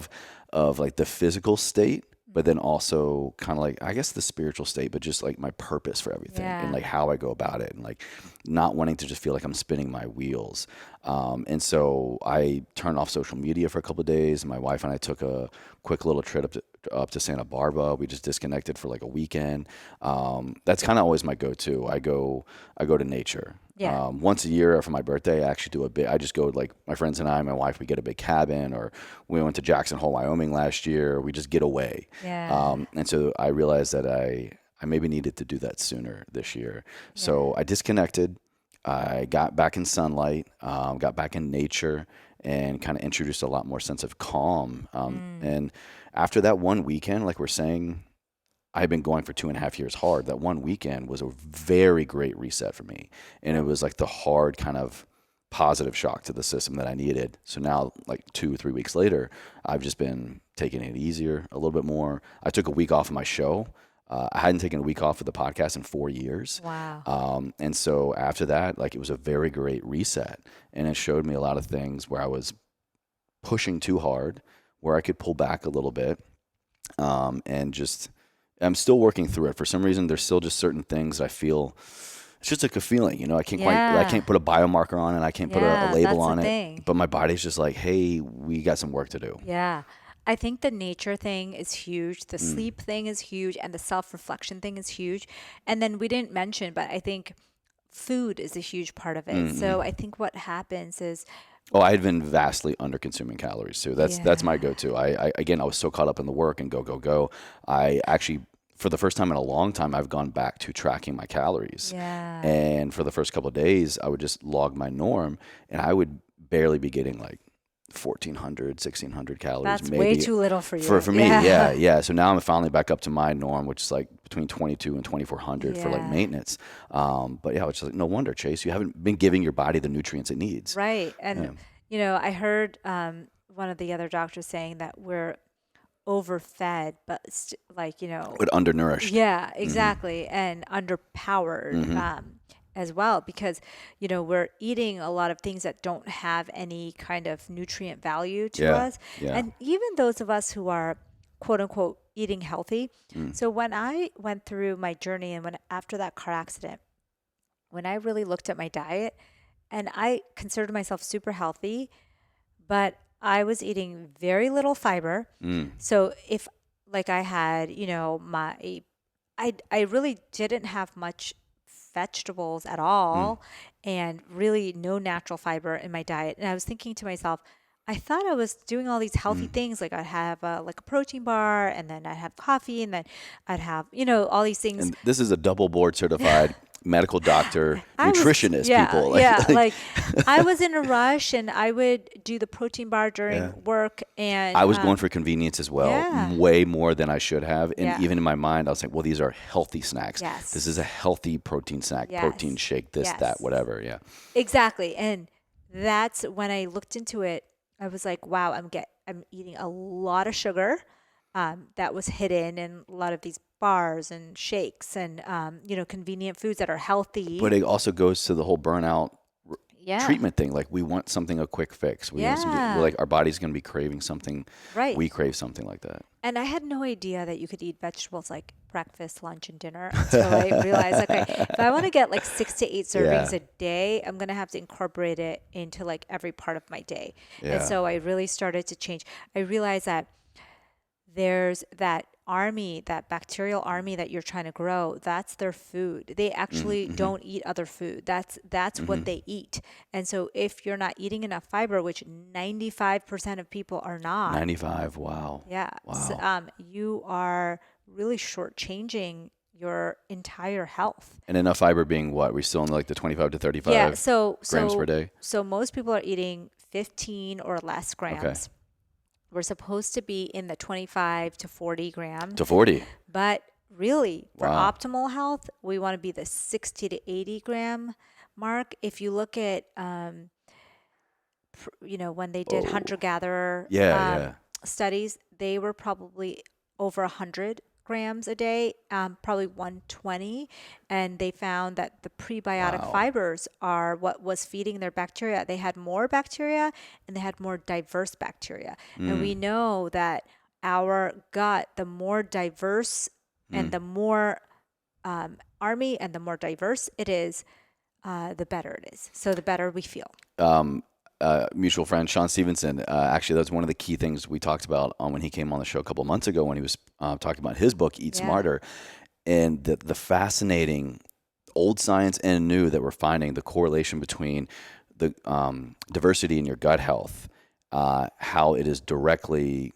of like the physical state, but then also kind of like, I guess, the spiritual state, but just like my purpose for everything and Yeah. like how I go about it and like not wanting to just feel like I'm spinning my wheels. And so I turned off social media for a couple of days. My wife and I took a quick little trip up to Santa Barbara. We just disconnected for like a weekend. That's kind of always my go-to. I go to nature. Yeah. Once a year for my birthday, I actually do I just go, like, my friends and I, my wife, we get a big cabin, or we went to Jackson Hole, Wyoming last year. We just get away. Yeah. And so I realized that I maybe needed to do that sooner this year. So I disconnected. I got back in sunlight, got back in nature, and kind of introduced a lot more sense of calm. And after that one weekend, like we're saying, I've been going for 2.5 years hard. That one weekend was a very great reset for me. And it was like the hard kind of positive shock to the system that I needed. So now, like 2 or 3 weeks later, I've just been taking it easier a little bit more. I took a week off of my show. I hadn't taken a week off of the podcast in 4 years. Wow. And so after that, like, it was a very great reset. And it showed me a lot of things where I was pushing too hard, where I could pull back a little bit. And just, I'm still working through it. For some reason, there's still just certain things I feel, it's just like a feeling, I can't put a biomarker on it. I can't put a label on it, but my body's just like, hey, we got some work to do. Yeah. I think the nature thing is huge. The sleep thing is huge. And the self-reflection thing is huge. And then we didn't mention, but I think food is a huge part of it. So I think what happens is, Oh, I had been vastly under consuming calories too. That's my go-to. I was so caught up in the work and go. I actually, for the first time in a long time, I've gone back to tracking my calories. yeah. And for the first couple of days, I would just log my norm, and I would barely be getting like 1,400, 1,600 calories. That's maybe way too little for you. for me. Yeah. So now I'm finally back up to my norm, which is like between 22 and 2,400 for like Yeah. maintenance. But yeah, it's just like, no wonder, Chase, you haven't been giving your body the nutrients it needs. Right. And, I heard one of the other doctors saying that we're overfed, but But undernourished. yeah, exactly. And underpowered as well, because, we're eating a lot of things that don't have any kind of nutrient value to us. Yeah. And even those of us who are quote unquote eating healthy. So when I went through my journey and after that car accident, when I really looked at my diet, and I considered myself super healthy, but I was eating very little fiber. So if like I had, I really didn't have much vegetables at all and really no natural fiber in my diet. And I was thinking to myself, I thought I was doing all these healthy things. Like I'd have like a protein bar, and then I'd have coffee, and then I'd have, all these things. And this is a double board certified medical doctor, nutritionist people. Like I was in a rush, and I would do the protein bar during work, and I was going for convenience as well, way more than I should have. And even in my mind, I was like, well, these are healthy snacks. Yes. This is a healthy protein snack, protein shake, that, whatever. Yeah. Exactly. And that's when I looked into it. I was like, wow, I'm eating a lot of sugar that was hidden in a lot of these bars and shakes and, convenient foods that are healthy. But it also goes to the whole burnout treatment thing. Like we want something, a quick fix. We want something, we're like, our body's going to be craving something. Right. We crave something like that. And I had no idea that you could eat vegetables like breakfast, lunch, and dinner until I realized, okay, if I want to get like 6 to 8 servings a day, I'm going to have to incorporate it into like every part of my day. And so I really started to change. I realized that there's that army, that bacterial army that you're trying to grow, that's their food. They actually don't eat other food. That's what they eat. And so if you're not eating enough fiber, which 95% of people are not. 95, wow. Yeah. Wow. So, you are really shortchanging your entire health. And enough fiber being what? We're still in like the 25 to 35 grams per day? So most people are eating 15 or less grams. Okay. We're supposed to be in the 25 to 40 grams. To 40. But really, for Wow. optimal health, we want to be the 60 to 80 gram mark. If you look at, when they did hunter-gatherer studies, they were probably over 100 grams a day, probably 120. And they found that the prebiotic fibers are what was feeding their bacteria. They had more bacteria and they had more diverse bacteria. And we know that our gut, the more diverse and the more army and the more diverse it is, the better it is. So the better we feel. Mutual friend Sean Stevenson, actually that's one of the key things we talked about when he came on the show a couple of months ago when he was talking about his book Eat Smarter, and the fascinating old science and new that we're finding, the correlation between the diversity in your gut health, how it is directly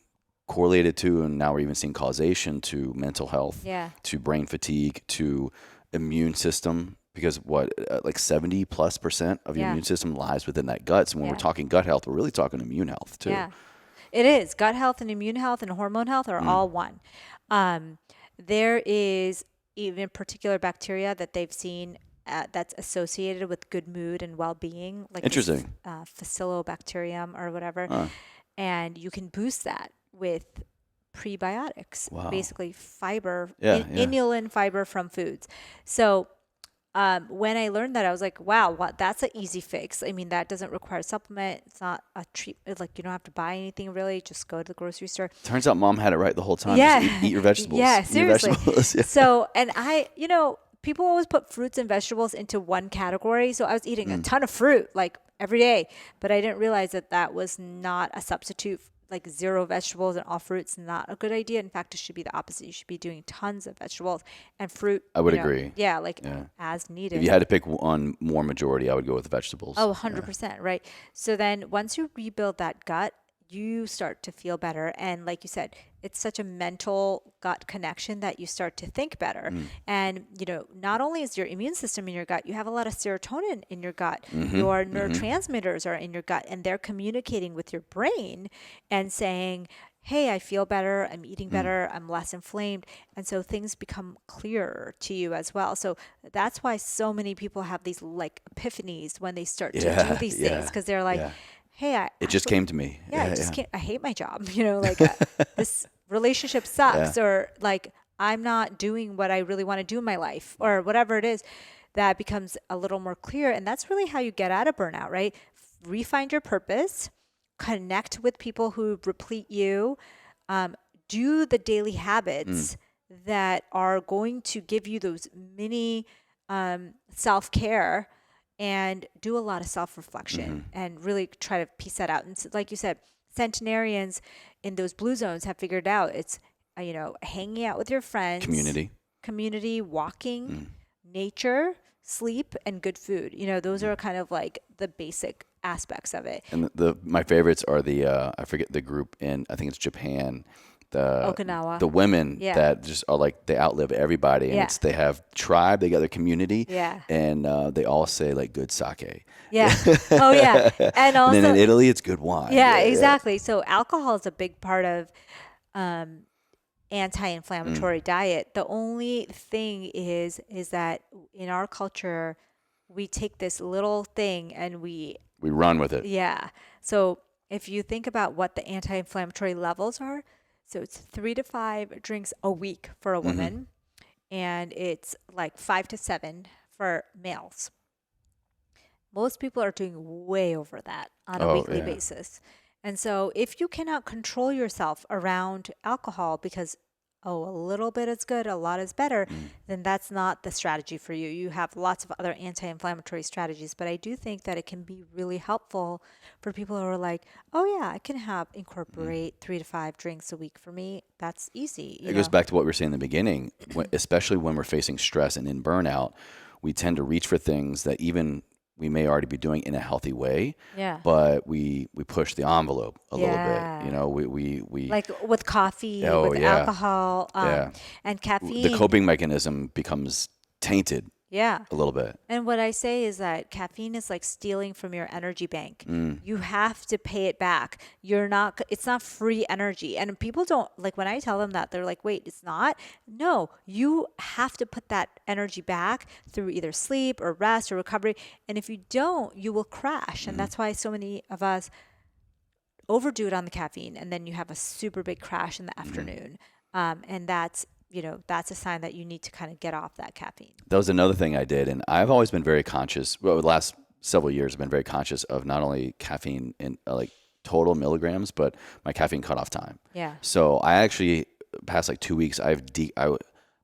correlated to, and now we're even seeing causation to mental health, to brain fatigue, to immune system. Because like 70+% of your immune system lies within that gut. So when we're talking gut health, we're really talking immune health too. Yeah, it is. Gut health and immune health and hormone health are all one. There is even particular bacteria that they've seen that's associated with good mood and well-being, like interesting, Facilobacterium or whatever. And you can boost that with prebiotics, basically fiber, inulin fiber from foods. So when I learned that, I was like, wow, that's an easy fix. I mean, that doesn't require a supplement. It's not a treatment. Like, you don't have to buy anything really. Just go to the grocery store. Turns out mom had it right the whole time. Yeah. Just eat your vegetables. Yeah, seriously. Vegetables. So, and people always put fruits and vegetables into one category. So I was eating a ton of fruit like every day, but I didn't realize that was not a substitute. Like zero vegetables and all fruits, not a good idea. In fact, it should be the opposite. You should be doing tons of vegetables and fruit. I would agree. Yeah, as needed. If you had to pick one more majority, I would go with vegetables. Oh, 100%, right. So then once you rebuild that gut, you start to feel better. And like you said, it's such a mental gut connection that you start to think better. And, not only is your immune system in your gut, you have a lot of serotonin in your gut. Your neurotransmitters are in your gut, and they're communicating with your brain and saying, hey, I feel better, I'm eating better, I'm less inflamed. And so things become clearer to you as well. So that's why so many people have these like epiphanies when they start to do these things, because they're like, hey, it just came to me. I just can't. I hate my job. This relationship sucks, or like I'm not doing what I really want to do in my life, or whatever it is. That becomes a little more clear, and that's really how you get out of burnout, right? Refind your purpose, connect with people who replete you, do the daily habits that are going to give you those mini self-care. And do a lot of self-reflection and really try to piece that out. And so, like you said, centenarians in those blue zones have figured out it's, hanging out with your friends. Community, walking, nature, sleep, and good food. Those are kind of like the basic aspects of it. And my favorites are I forget the group in, I think it's Japan. Okinawa. The women that just are like, they outlive everybody, and they have tribe, they got their community, and they all say like good sake. Yeah. Oh yeah. And also, and then in Italy, it's good wine. Yeah, exactly. So alcohol is a big part of anti-inflammatory diet. The only thing is that in our culture, we take this little thing and we run with it. Yeah. So if you think about what the anti-inflammatory levels are, so it's 3 to 5 drinks a week for a woman, and it's like 5 to 7 for males. Most people are doing way over that on a Oh, weekly yeah. basis. And so if you cannot control yourself around alcohol because, oh, a little bit is good, a lot is better, then that's not the strategy for you. You have lots of other anti-inflammatory strategies, but I do think that it can be really helpful for people who are like, oh yeah, I can incorporate 3 to 5 drinks a week. For me, that's easy. It goes back to what we were saying in the beginning, especially when we're facing stress and in burnout, we tend to reach for things that even we may already be doing in a healthy way, Yeah. but we push the envelope a little bit. Yeah. You know, we Like with coffee, Oh, with yeah. alcohol, Yeah. and the caffeine. coping mechanism becomes tainted Yeah. a little bit. And what I say is that caffeine is like stealing from your energy bank. You have to pay it back. It's not free energy. And people don't, like when I tell them that, they're like, wait, it's not? No, you have to put that energy back through either sleep or rest or recovery. And if you don't, you will crash. And that's why so many of us overdo it on the caffeine. And then you have a super big crash in the afternoon. And that's a sign that you need to kind of get off that caffeine. That was another thing I did, and I've always been very conscious. Well, the last several years, I've been very conscious of not only caffeine in like total milligrams, but my caffeine cutoff time. Yeah. So I actually, past like 2 weeks, I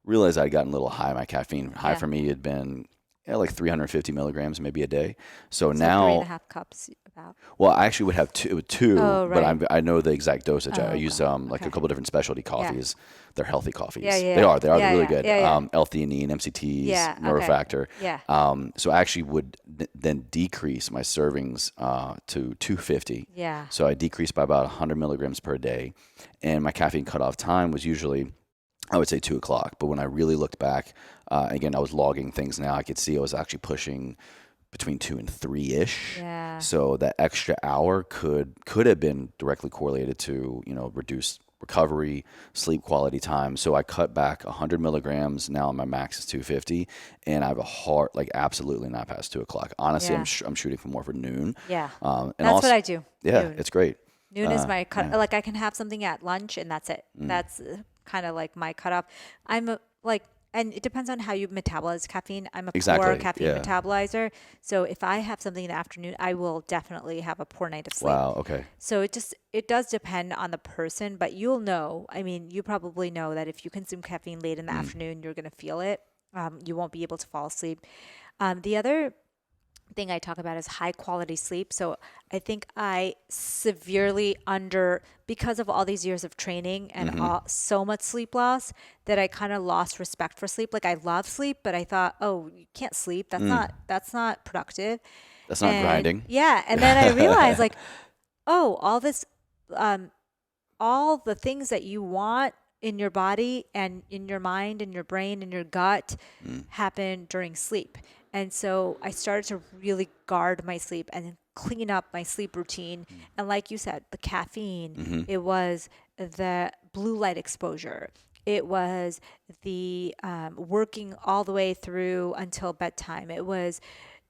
realized I'd gotten a little high. My caffeine high Yeah. for me had been like 350 milligrams maybe a day. So So now, 3.5 cups about. well, I actually would have two, Oh, but right. I know the exact dosage. I Oh, use God. like a Okay. couple different specialty coffees. They're healthy coffees. Yeah, yeah, They yeah. are. They're Yeah, really yeah. good. Yeah, yeah. L-theanine, MCTs, Yeah, okay. neurofactor. Yeah. So I actually would then decrease my servings to 250. Yeah. So I decreased by about 100 milligrams per day, and my caffeine cutoff time was usually, I would say 2 o'clock. But when I really looked back, again, I was logging things now. I could see I was actually pushing between 2 and 3-ish. Yeah. So that extra hour could have been directly correlated to, reduced recovery, sleep quality time. So I cut back 100 milligrams. Now my max is 250, and I have a hard, like absolutely not past 2 o'clock. Honestly, Yeah. I'm shooting for more for noon. Yeah. And That's also, what I do. Yeah, Noon. it's great. Noon is my cut. yeah. Like I can have something at lunch and that's it. That's kind of like my cutoff. And it depends on how you metabolize caffeine. I'm a Exactly, poor caffeine yeah. metabolizer. So if I have something in the afternoon, I will definitely have a poor night of sleep. Wow. Okay. So it does depend on the person, but you'll know. I mean, you probably know that if you consume caffeine late in the afternoon, you're going to feel it. You won't be able to fall asleep. The other thing I talk about is high quality sleep. So I think I severely because of all these years of training and so much sleep loss, that I kind of lost respect for sleep. Like I love sleep, but I thought, oh, you can't sleep. That's not productive. That's not grinding. Yeah. And then I realized like, oh, all the things that you want in your body and in your mind and your brain and your gut happen during sleep. And so I started to really guard my sleep and clean up my sleep routine. And like you said, the caffeine, it was the blue light exposure. It was the working all the way through until bedtime. It was,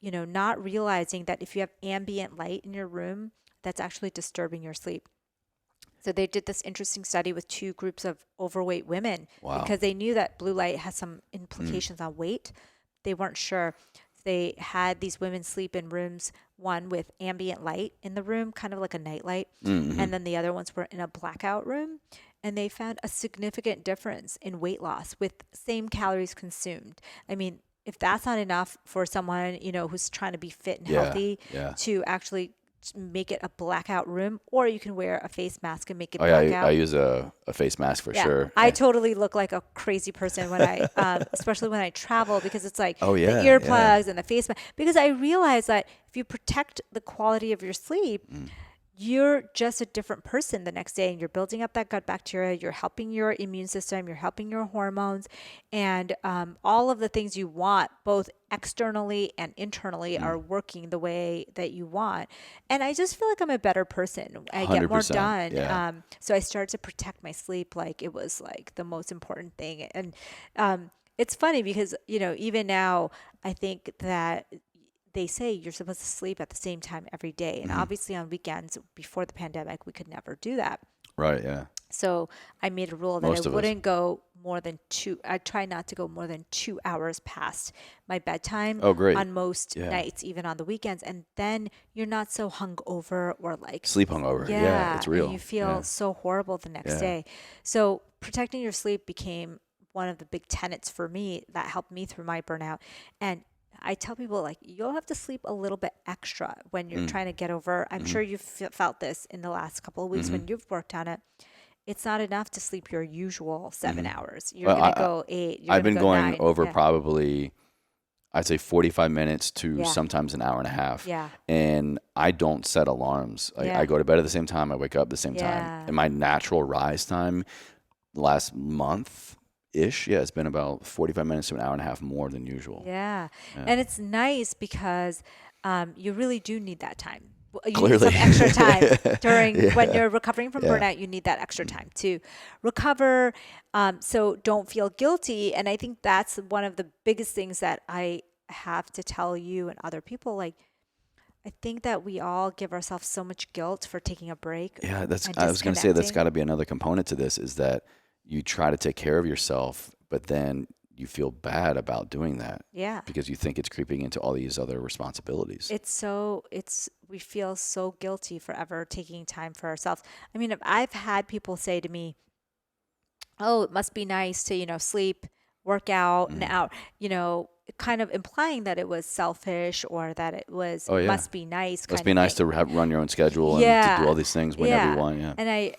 not realizing that if you have ambient light in your room, that's actually disturbing your sleep. So they did this interesting study with 2 groups of overweight women because they knew that blue light has some implications on weight. They weren't sure. They had these women sleep in rooms, one with ambient light in the room, kind of like a nightlight, and then the other ones were in a blackout room. And they found a significant difference in weight loss with same calories consumed. I mean, if that's not enough for someone, who's trying to be fit and healthy to actually make it a blackout room, or you can wear a face mask and make it blackout. I use a face mask for sure. I totally look like a crazy person when I, especially when I travel, because it's like Oh, yeah, the earplugs and the face mask. Because I realize that if you protect the quality of your sleep, you're just a different person the next day, and you're building up that gut bacteria. You're helping your immune system. You're helping your hormones, and all of the things you want, both externally and internally, are working the way that you want. And I just feel like I'm a better person. I get more 100%, done. yeah. So I started to protect my sleep like it was like the most important thing. And it's funny because even now I think that they say you're supposed to sleep at the same time every day. And obviously on weekends before the pandemic, we could never do that. Right. Yeah. So I made a rule that Most I of us. wouldn't go I try not to go more than 2 hours past my bedtime Oh, great. on most Yeah. nights, even on the weekends. And then you're not so hungover or like Sleep hungover. Yeah, it's and real. you feel so horrible the next Yeah. day. So protecting your sleep became one of the big tenets for me that helped me through my burnout. And I tell people, like, you'll have to sleep a little bit extra when you're trying to get over. I'm sure you've felt this in the last couple of weeks when you've worked on it. It's not enough to sleep your usual 7 hours. You're Well, going to go 8. You're I've been gonna go going 9. over Yeah. probably, I'd say 45 minutes to Yeah. sometimes an hour and a half. Yeah. And I don't set alarms. Yeah. I go to bed at the same time. I wake up at the same Yeah. time. And my natural rise time last month-ish, it's been about 45 minutes to an hour and a half more than usual. Yeah. And it's nice because you really do need that time. You Clearly. need some extra time during when you're recovering from burnout. You need that extra time to recover. So don't feel guilty. And I think that's one of the biggest things that I have to tell you and other people. Like, I think that we all give ourselves so much guilt for taking a break. Yeah, and I was going to say that's disconnecting. got to be another component to this, is that you try to take care of yourself, but then you feel bad about doing that. Yeah. Because you think it's creeping into all these other responsibilities. We feel so guilty for ever taking time for ourselves. I mean, I've had people say to me, "Oh, it must be nice to, sleep, work out an hour," kind of implying that it was selfish or that it was must be nice. Must be nice to run your own schedule and to do all these things whenever you want. Yeah.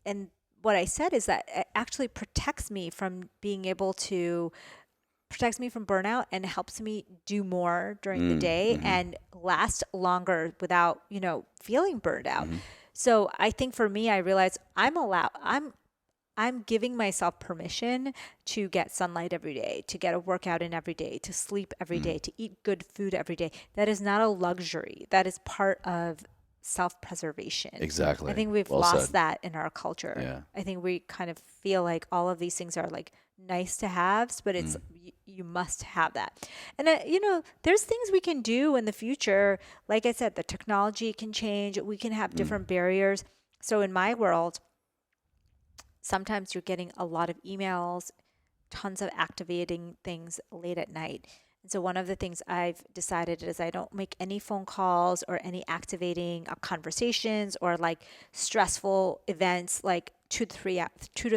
And what I said is that it actually protects me from protects me from burnout and helps me do more during the day and last longer without, feeling burned out. So I think for me, I realized I'm giving myself permission to get sunlight every day, to get a workout in every day, to sleep every day, to eat good food every day. That is not a luxury. That is part of self-preservation. Exactly. I think we've Well lost said. that in our culture. Yeah. I think we kind of feel like all of these things are like nice to haves, but it's you must have that. And there's things we can do in the future. Like I said, the technology can change. We can have different barriers. So in my world, sometimes you're getting a lot of emails, tons of activating things late at night. And so one of the things I've decided is I don't make any phone calls or any activating conversations or like stressful events like 2 to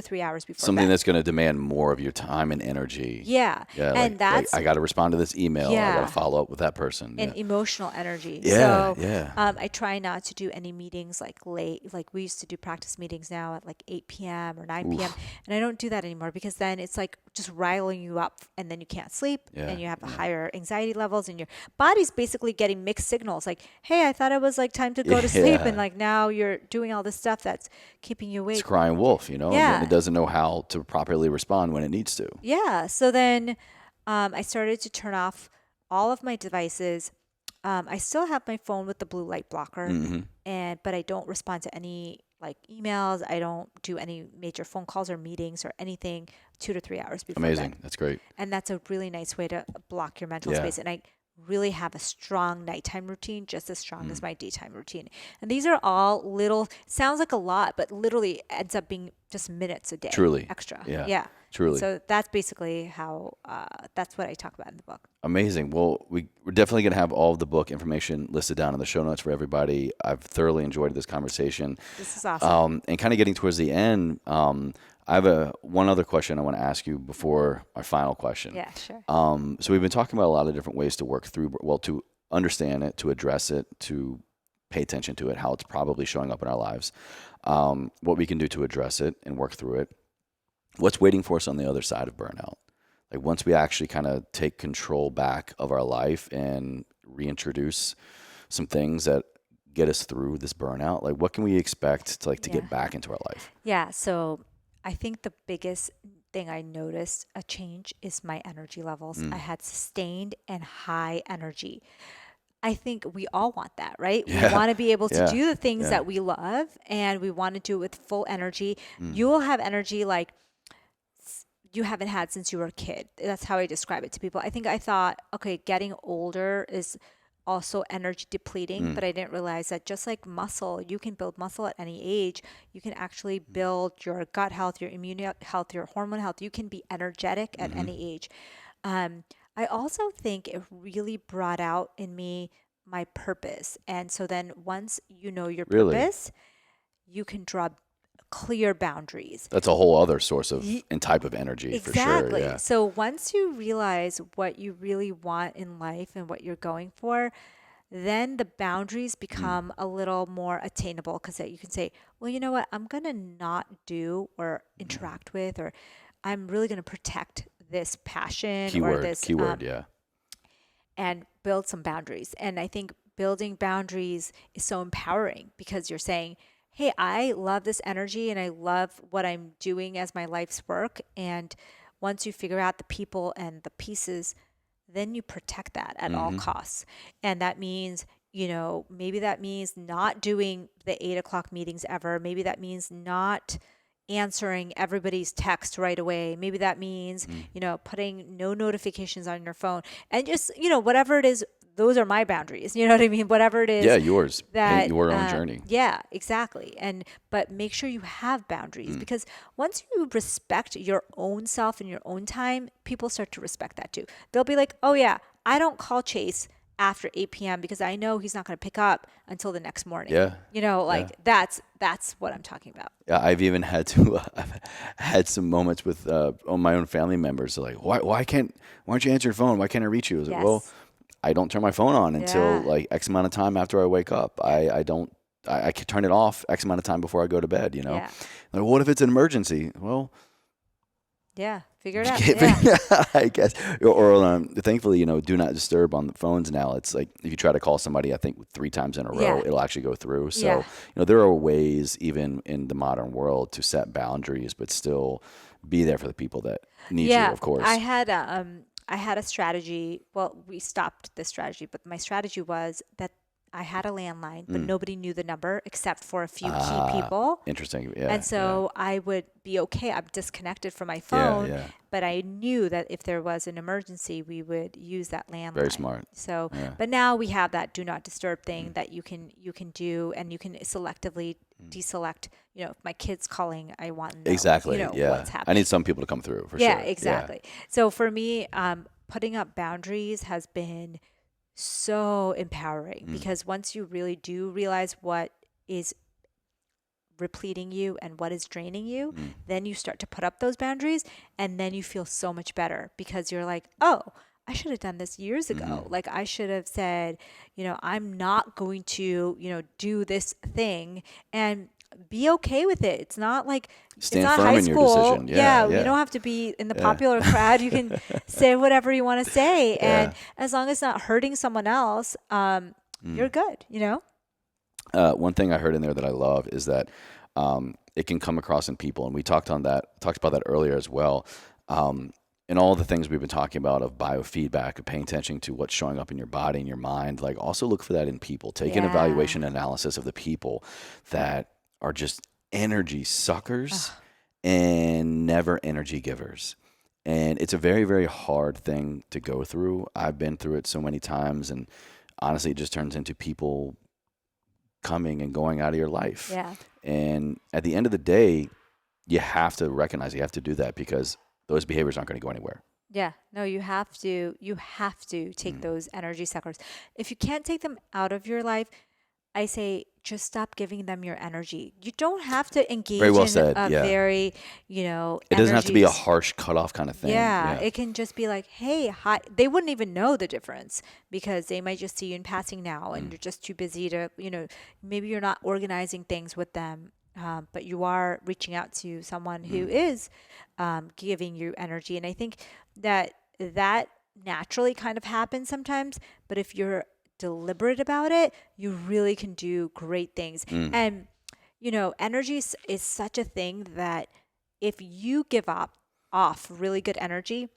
3 hours before Something bed. that's going to demand more of your time and energy. Yeah. Yeah. And that's I got to respond to this email. I got Yeah. to follow up with that person. and emotional energy. Yeah, So yeah. I try not to do any meetings like late. Like we used to do practice meetings now at like 8 p.m. or 9 p.m. And I don't do that anymore because then it's like just riling you up and then you can't sleep and you have higher anxiety levels and your body's basically getting mixed signals. Like, hey, I thought it was like time to go to sleep. And like now you're doing all this stuff that's keeping you awake. It's crying wolf, Yeah. and it doesn't know how to properly respond when it needs to. Yeah. So then I started to turn off all of my devices. I still have my phone with the blue light blocker, but I don't respond to any like emails. I don't do any major phone calls or meetings or anything 2 to 3 hours before Amazing. bed. That's great. And that's a really nice way to block your mental Yeah. space. And I really have a strong nighttime routine, just as strong as my daytime routine. And these are all little, sounds like a lot, but literally ends up being just minutes a day. Truly. Extra. Yeah. Yeah. Truly. So that's basically how, that's what I talk about in the book. Amazing. Well, we're definitely going to have all of the book information listed down in the show notes for everybody. I've thoroughly enjoyed this conversation. This is awesome. And kind of getting towards the end, I have one other question I want to ask you before my final question. Yeah, sure. So we've been talking about a lot of different ways to work through, to understand it, to address it, to pay attention to it, how it's probably showing up in our lives, what we can do to address it and work through it. What's waiting for us on the other side of burnout? Like once we actually kind of take control back of our life and reintroduce some things that get us through this burnout, like what can we expect to get back into our life? Yeah. So I think the biggest thing I noticed a change is my energy levels. I had sustained and high energy. I think we all want that, right? Yeah. We want to be able to Yeah. do the things Yeah. that we love and we want to do it with full energy. You will have energy like you haven't had since you were a kid. That's how I describe it to people. I thought, okay, getting older is also energy depleting. But I didn't realize that just like muscle, you can build muscle at any age. You can actually build your gut health, your immune health, your hormone health. You can be energetic at any age. I also think it really brought out in me my purpose. And so then once you know your Really? purpose, you can draw clear boundaries. That's a whole other source of and type of energy for sure. Exactly. Yeah. So once you realize what you really want in life and what you're going for, then the boundaries become a little more attainable because you can say, well, you know what, I'm going to not do or interact with, or I'm really going to protect this passion or this Keyword, yeah. and build some boundaries. And I think building boundaries is so empowering because you're saying, hey, I love this energy and I love what I'm doing as my life's work. And once you figure out the people and the pieces, then you protect that at all costs. And that means, maybe that means not doing the 8 o'clock meetings ever. Maybe that means not answering everybody's text right away. Maybe that means, putting no notifications on your phone and just, whatever it is, those are my boundaries. You know what I mean? Whatever it is. Yeah, yours. That, Paint your own journey. Yeah, exactly. But make sure you have boundaries because once you respect your own self and your own time, people start to respect that too. They'll be like, oh yeah, I don't call Chase after 8 p.m. because I know he's not going to pick up until the next morning. Yeah. That's what I'm talking about. Yeah, I've even had to. I've had some moments with my own family members. They're like, why aren't you answering your phone? Why can't I reach you? I was like, well, I don't turn my phone on until like X amount of time after I wake up. I can turn it off X amount of time before I go to bed. Yeah. Like, what if it's an emergency? Well, yeah, figure it out. Yeah. I guess. Or thankfully, do not disturb on the phones now. It's like if you try to call somebody, I think 3 times in a row, it'll actually go through. So, there are ways even in the modern world to set boundaries, but still be there for the people that need you, of course. I had a strategy. Well, we stopped this strategy, but my strategy was that I had a landline, but nobody knew the number except for a few key people. Interesting. Yeah. And so I would be okay. I'm disconnected from my phone, but I knew that if there was an emergency, we would use that landline. Very smart. So, but now we have that do not disturb thing that you can do, and you can selectively deselect. If my kid's calling, I want to know, exactly. What's happening. I need some people to come through for sure. Yeah, exactly. So for me, putting up boundaries has been so empowering because once you really do realize what is repleting you and what is draining you, then you start to put up those boundaries and then you feel so much better because you're like, oh, I should have done this years ago. Like I should have said, I'm not going to, do this thing and be okay with it. It's not like Stand it's not firm high in your school. decision. Yeah. You don't have to be in the popular crowd. You can say whatever you want to say, and as long as it's not hurting someone else, you're good. One thing I heard in there that I love is that it can come across in people, and we talked about that earlier as well. And all the things we've been talking about of biofeedback, of paying attention to what's showing up in your body and your mind, like also look for that in people. Take an evaluation analysis of the people that are just energy suckers and never energy givers. And it's a very, very hard thing to go through. I've been through it so many times, and honestly, it just turns into people coming and going out of your life. Yeah. And at the end of the day, you have to recognize you have to do that because those behaviors aren't going to go anywhere. Yeah. No, you have to take those energy suckers. If you can't take them out of your life, I say just stop giving them your energy. You don't have to engage very, it doesn't have to be a harsh cutoff kind of thing. Yeah, it can just be like, hey, hi. They wouldn't even know the difference because they might just see you in passing now and you're just too busy to, maybe you're not organizing things with them. But you are reaching out to someone who is giving you energy. And I think that naturally kind of happens sometimes. But if you're deliberate about it, you really can do great things. And, energy is such a thing that if you give off really good energy,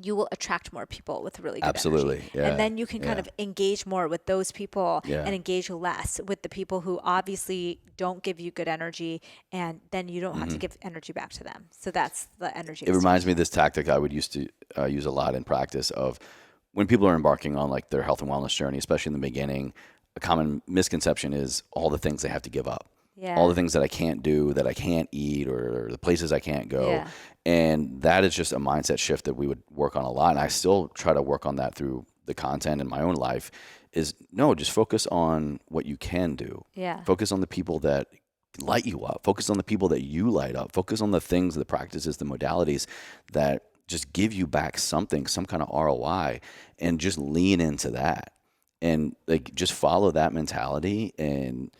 you will attract more people with really good energy. Yeah. And then you can kind of engage more with those people and engage less with the people who obviously don't give you good energy, and then you don't have to give energy back to them. So that's the energy. It reminds me of this tactic I would used to use a lot in practice of when people are embarking on like their health and wellness journey, especially in the beginning, a common misconception is all the things they have to give up. Yeah. All the things that I can't do, that I can't eat, or the places I can't go. Yeah. And that is just a mindset shift that we would work on a lot. And I still try to work on that through the content in my own life is no, just focus on what you can do. Yeah. Focus on the people that light you up. Focus on the people that you light up. Focus on the things, the practices, the modalities that just give you back something, some kind of ROI, and just lean into that. And like just follow that mentality, and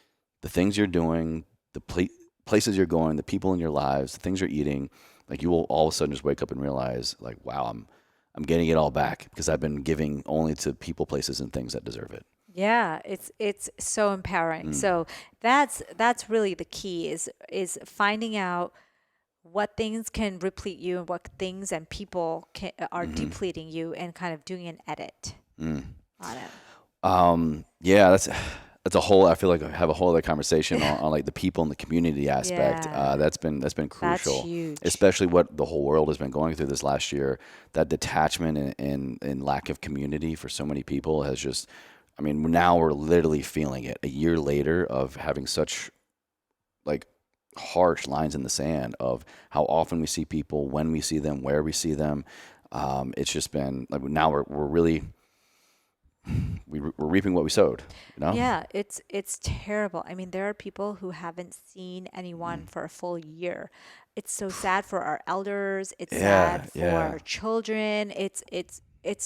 the things you're doing, the places you're going, the people in your lives, the things you're eating, like you will all of a sudden just wake up and realize like, wow, I'm getting it all back because I've been giving only to people, places, and things that deserve it. Yeah, it's so empowering. So that's really the key is finding out what things can replete you and what things and people are depleting you, and kind of doing an edit on it. Yeah, that's a whole. I feel like I have a whole other conversation on like the people and the community aspect. Yeah. That's been crucial, That's huge. especially what the whole world has been going through this last year. That detachment and lack of community for so many people has just. I mean, now we're literally feeling it a year later of having such like harsh lines in the sand of how often we see people, when we see them, where we see them. It's just been like now we're really. We're reaping what we sowed, you know? Yeah, it's terrible. I mean, there are people who haven't seen anyone for a full year. It's so sad for our elders. It's sad for our children. It's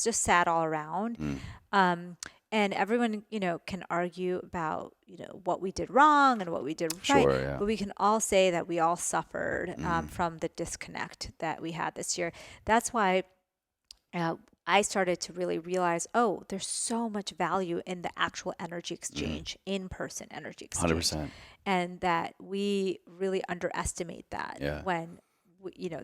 just sad all around. And everyone, can argue about, what we did wrong and what we did right. Sure, yeah. But we can all say that we all suffered from the disconnect that we had this year. That's why I started to really realize, there's so much value in the actual energy exchange, in-person energy exchange. 100%. And that we really underestimate that when,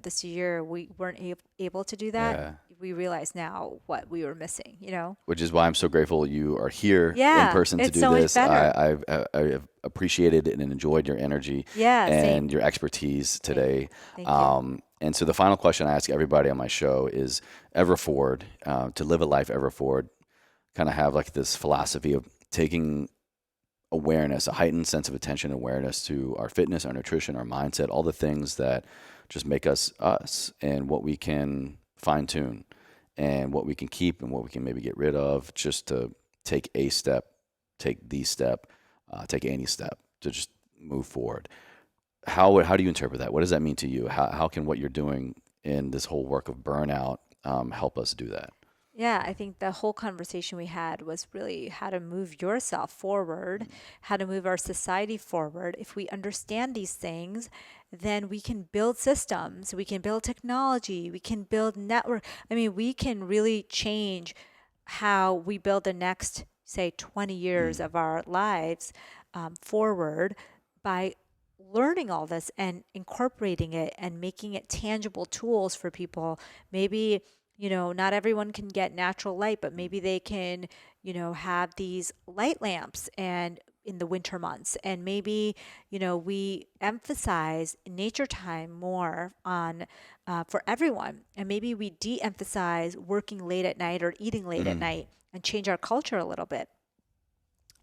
this year we weren't able to do that. Yeah. We realize now what we were missing, Which is why I'm so grateful you are here Yeah, in person to it's do so much this. better. I've appreciated it and enjoyed your energy Yeah, same. and your expertise today. Thank you. And so the final question I ask everybody on my show is ever forward, to live a life ever forward, kind of have like this philosophy of taking awareness, a heightened sense of attention and awareness to our fitness, our nutrition, our mindset, all the things that just make us us, and what we can fine tune and what we can keep and what we can maybe get rid of, just to take a step, take the step, take any step to just move forward. How do you interpret that? What does that mean to you? How can what you're doing in this whole work of burnout help us do that? Yeah, I think the whole conversation we had was really how to move yourself forward, how to move our society forward. If we understand these things, then we can build systems, we can build technology, we can build network. I mean, we can really change how we build the next, say, 20 years of our lives forward by learning all this and incorporating it and making it tangible tools for people. Maybe not everyone can get natural light, but maybe they can, have these light lamps and in the winter months. And maybe, we emphasize nature time more on for everyone. And maybe we de-emphasize working late at night or eating late at night and change our culture a little bit.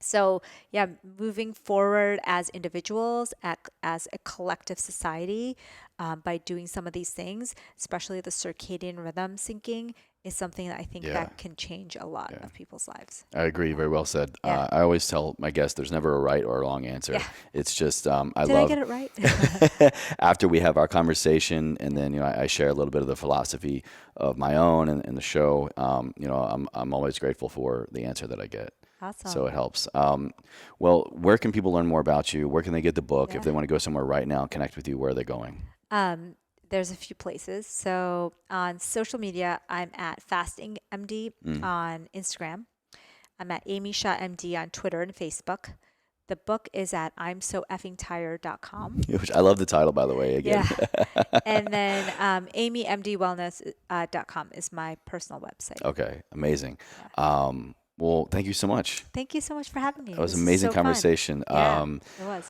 So yeah, moving forward as individuals, as a collective society, by doing some of these things, especially the circadian rhythm syncing, is something that I think that can change a lot of people's lives. I agree. Very well said. Yeah. I always tell my guests there's never a right or a wrong answer. Yeah. It's just Did I get it right? after we have our conversation, and then I share a little bit of the philosophy of my own and the show. I'm always grateful for the answer that I get. Awesome. So it helps. Well, where can people learn more about you? Where can they get the book? If they want to go somewhere right now and connect with you, where are they going? There's a few places. So on social media, I'm at Fasting MD on Instagram. I'm at Amy Shah MD on Twitter and Facebook. The book is at I'mSoEffingTired.com. Which I love the title, by the way. Again. Yeah. And then AmyMDWellness.com is my personal website. Okay. Amazing. Yeah. Well, thank you so much. Thank you so much for having me. That was an amazing conversation. Fun. Yeah, it was.